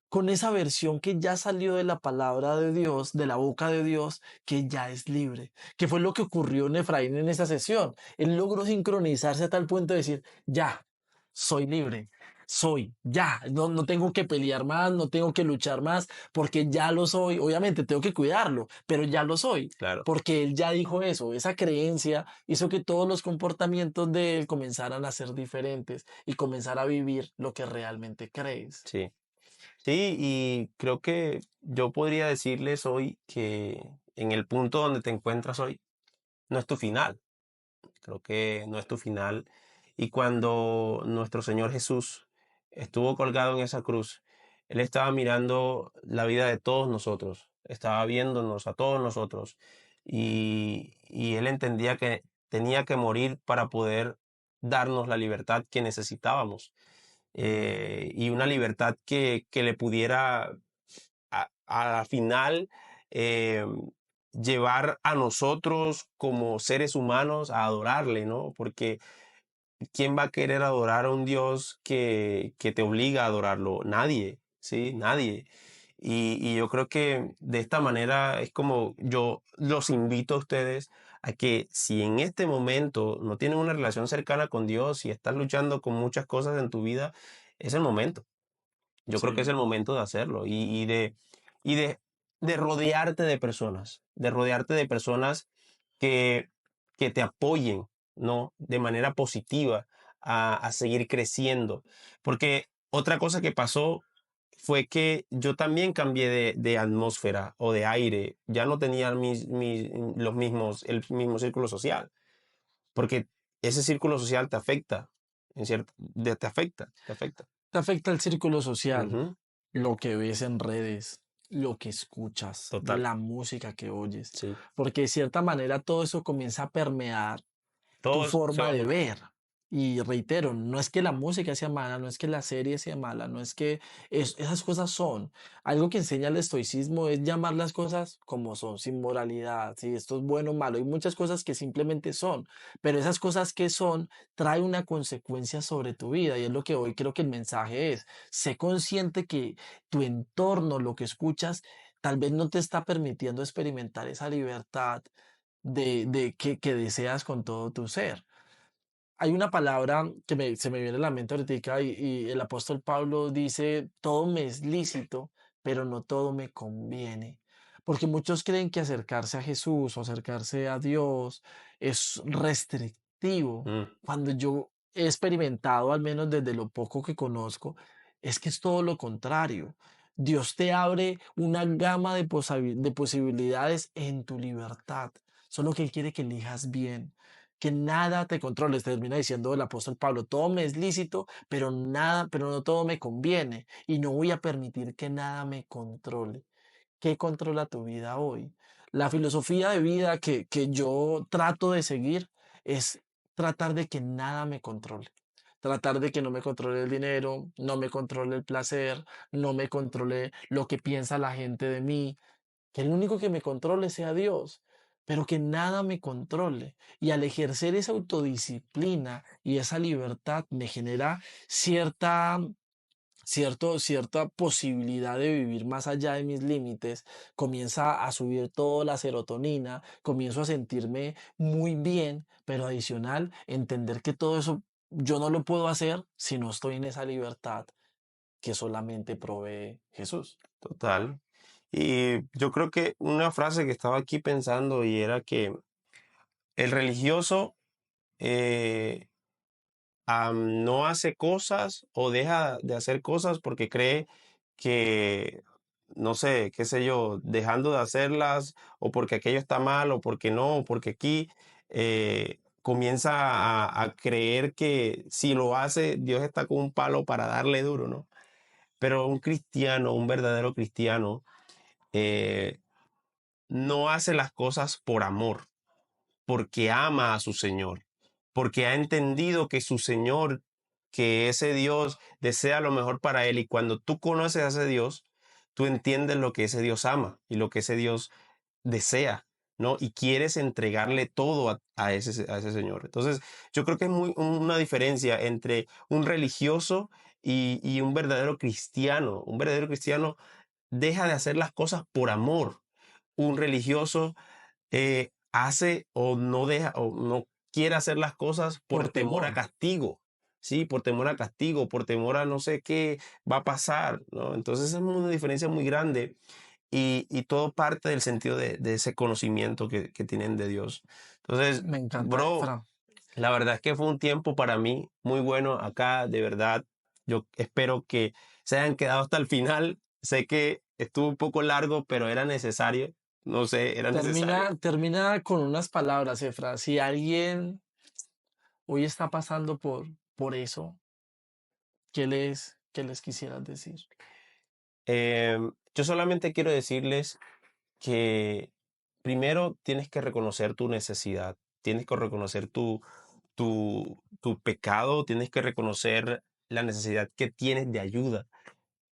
con esa versión que ya salió de la palabra de Dios, de la boca de Dios, que ya es libre, que fue lo que ocurrió en Efraín en esa sesión. Él logró sincronizarse a tal punto de decir, ya, soy libre, soy, ya, no tengo que pelear más, no tengo que luchar más, porque ya lo soy. Obviamente tengo que cuidarlo, pero ya lo soy. claro, Porque él ya dijo eso, esa creencia hizo que todos los comportamientos de él comenzaran a ser diferentes y comenzar a vivir lo que realmente crees. sí. Sí, y creo que yo podría decirles hoy que en el punto donde te encuentras hoy no es tu final. Creo que no es tu final. Y cuando nuestro Señor Jesús estuvo colgado en esa cruz, Él estaba mirando la vida de todos nosotros, estaba viéndonos a todos nosotros. Y Él entendía que tenía que morir para poder darnos la libertad que necesitábamos. Y una libertad que le pudiera a la final eh, llevar a nosotros como seres humanos a adorarle, ¿no? Porque ¿quién va a querer adorar a un Dios que te obliga a adorarlo? Nadie, ¿sí? Nadie. Y yo creo que de esta manera es como yo los invito a ustedes a que si en este momento no tienen una relación cercana con Dios y estás luchando con muchas cosas en tu vida, es el momento. Yo creo que es Sí. el momento de hacerlo y de rodearte de rodearte de personas que, que te apoyen, ¿no? De manera positiva a seguir creciendo. Porque Otra cosa que pasó fue que yo también cambié de atmósfera o de aire. Ya no tenía el mismo círculo social, porque ese círculo social te afecta, te afecta, te afecta. Te afecta el círculo social, Ujú. lo que ves en redes, lo que escuchas, Total, la música que oyes, sí. porque de cierta manera todo eso comienza a permear tu Todo se forma va de juntando. ver. Y reitero, no es que la música sea mala, no es que la serie sea mala, no es que esas cosas son. Algo que enseña el estoicismo es llamar las cosas como son, sin moralidad, si esto es bueno o malo. Hay muchas cosas que simplemente son, pero esas cosas que son trae una consecuencia sobre tu vida y es lo que hoy creo que el mensaje es. Sé consciente que tu entorno, lo que escuchas, tal vez no te está permitiendo experimentar esa libertad que deseas con todo tu ser. Hay una palabra que se me viene a la mente ahorita y el apóstol Pablo dice, todo me es lícito, pero no todo me conviene. Porque muchos creen que acercarse a Jesús o acercarse a Dios es restrictivo. Mm, Cuando yo he experimentado, al menos desde lo poco que conozco, es que es todo lo contrario. Dios te abre una gama de posibilidades en tu libertad. Solo que Él quiere que elijas bien, que nada te controle. Termina diciendo el apóstol Pablo, todo me es lícito, pero nada, pero no todo me conviene y no voy a permitir que nada me controle. ¿Qué controla tu vida hoy? La filosofía de vida que yo trato de seguir es tratar de que nada me controle. Tratar de que no me controle el dinero, no me controle el placer, no me controle lo que piensa la gente de mí, que el único que me controle sea Dios, pero que nada me controle. Y al ejercer esa autodisciplina y esa libertad me genera cierta, cierta posibilidad de vivir más allá de mis límites, comienza a subir toda la serotonina, comienzo a sentirme muy bien, pero adicional, entender que todo eso yo no lo puedo hacer si no estoy en esa libertad que solamente provee Jesús. total. Y yo creo que una frase que estaba aquí pensando y era que el religioso eh, no hace cosas o deja de hacer cosas porque cree que, no sé, qué sé yo, dejando de hacerlas o porque aquello está mal o porque no, o porque aquí comienza a creer que si lo hace, Dios está con un palo para darle duro, ¿no? Pero un cristiano, un verdadero cristiano, eh, no hace las cosas por amor, porque ama a su Señor, porque ha entendido que su Señor, que ese Dios desea lo mejor para él. Y cuando tú conoces a ese Dios, tú entiendes lo que ese Dios ama y lo que ese Dios desea, ¿no? Y quieres entregarle todo a ese Señor. Entonces, yo creo que es una diferencia entre un religioso y un verdadero cristiano. Un verdadero cristiano deja de hacer las cosas por amor. Un religioso hace o no deja o no quiere hacer las cosas Por por temor temor. a castigo, ¿sí? Por temor a castigo, por temor a no sé qué va a pasar, ¿no? Entonces es una diferencia muy grande y todo parte del sentido de ese conocimiento que tienen de Dios. Entonces, Me encanta, bro, Fran. la verdad es que fue un tiempo para mí muy bueno acá, de verdad. Yo espero que se hayan quedado hasta el final. Sé que estuvo un poco largo, pero era necesario. No sé, era necesario. Termina con unas palabras, Efra. Si alguien hoy está pasando por eso, qué les quisieras decir? Yo solamente quiero decirles que primero tienes que reconocer tu necesidad, tienes que reconocer tu pecado, tienes que reconocer la necesidad que tienes de ayuda,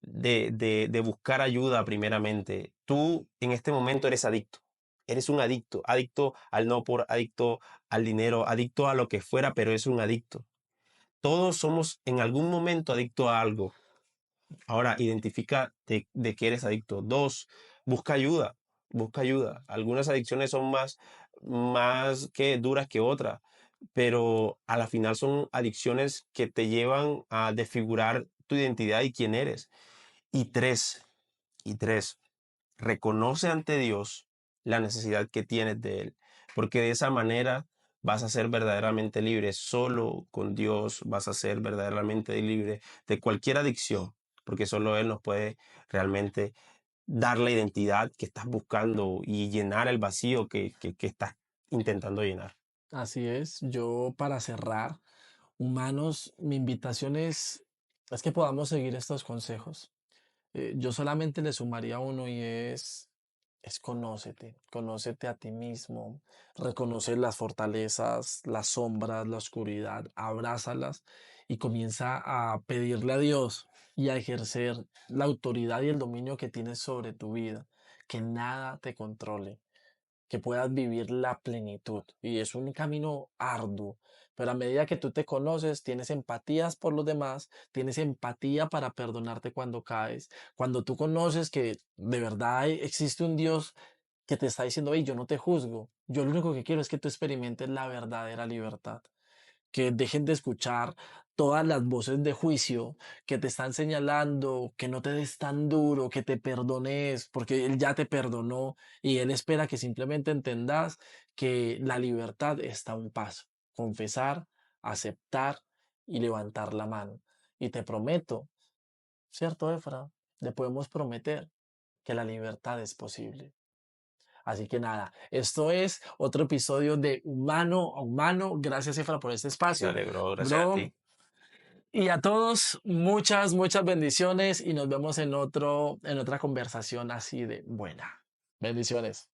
de buscar ayuda primeramente. Tú en este momento eres adicto, eres un adicto, adicto al no por, adicto al dinero, adicto a lo que fuera, pero es un adicto. Todos somos en algún momento adicto a algo. Ahora, identifica de qué eres adicto. Dos, busca ayuda, busca ayuda. Algunas adicciones son más que duras que otras, pero a la final son adicciones que te llevan a desfigurar tu identidad y quién eres. Y tres, y tres, reconoce ante Dios la necesidad que tienes de Él, porque de esa manera vas a ser verdaderamente libre. Solo con Dios vas a ser verdaderamente libre de cualquier adicción, porque solo Él nos puede realmente dar la identidad que estás buscando y llenar el vacío que estás intentando llenar. Así es. Yo para cerrar, humanos, mi invitación es que podamos seguir estos consejos. Yo solamente le sumaría uno y es conócete, conócete a ti mismo, reconocer las fortalezas, las sombras, la oscuridad, abrázalas y comienza a pedirle a Dios y a ejercer la autoridad y el dominio que tienes sobre tu vida, que nada te controle, que puedas vivir la plenitud. Y es un camino arduo, pero a medida que tú te conoces, tienes empatías por los demás, tienes empatía para perdonarte cuando caes. Cuando tú conoces que de verdad existe un Dios que te está diciendo, hey, yo no te juzgo, yo lo único que quiero es que tú experimentes la verdadera libertad, que dejen de escuchar todas las voces de juicio que te están señalando, que no te des tan duro, que te perdones, porque Él ya te perdonó y Él espera que simplemente entendas que la libertad está a un paso, confesar, aceptar y levantar la mano. Y te prometo, ¿cierto, Efra? Le podemos prometer que la libertad es posible. Así que nada, esto es otro episodio de Humano a Humano. Gracias, Efra, por este espacio. Dale, bro, gracias a Bro, ti. y a todos, muchas, muchas bendiciones y nos vemos en otra conversación así de buena. Bendiciones.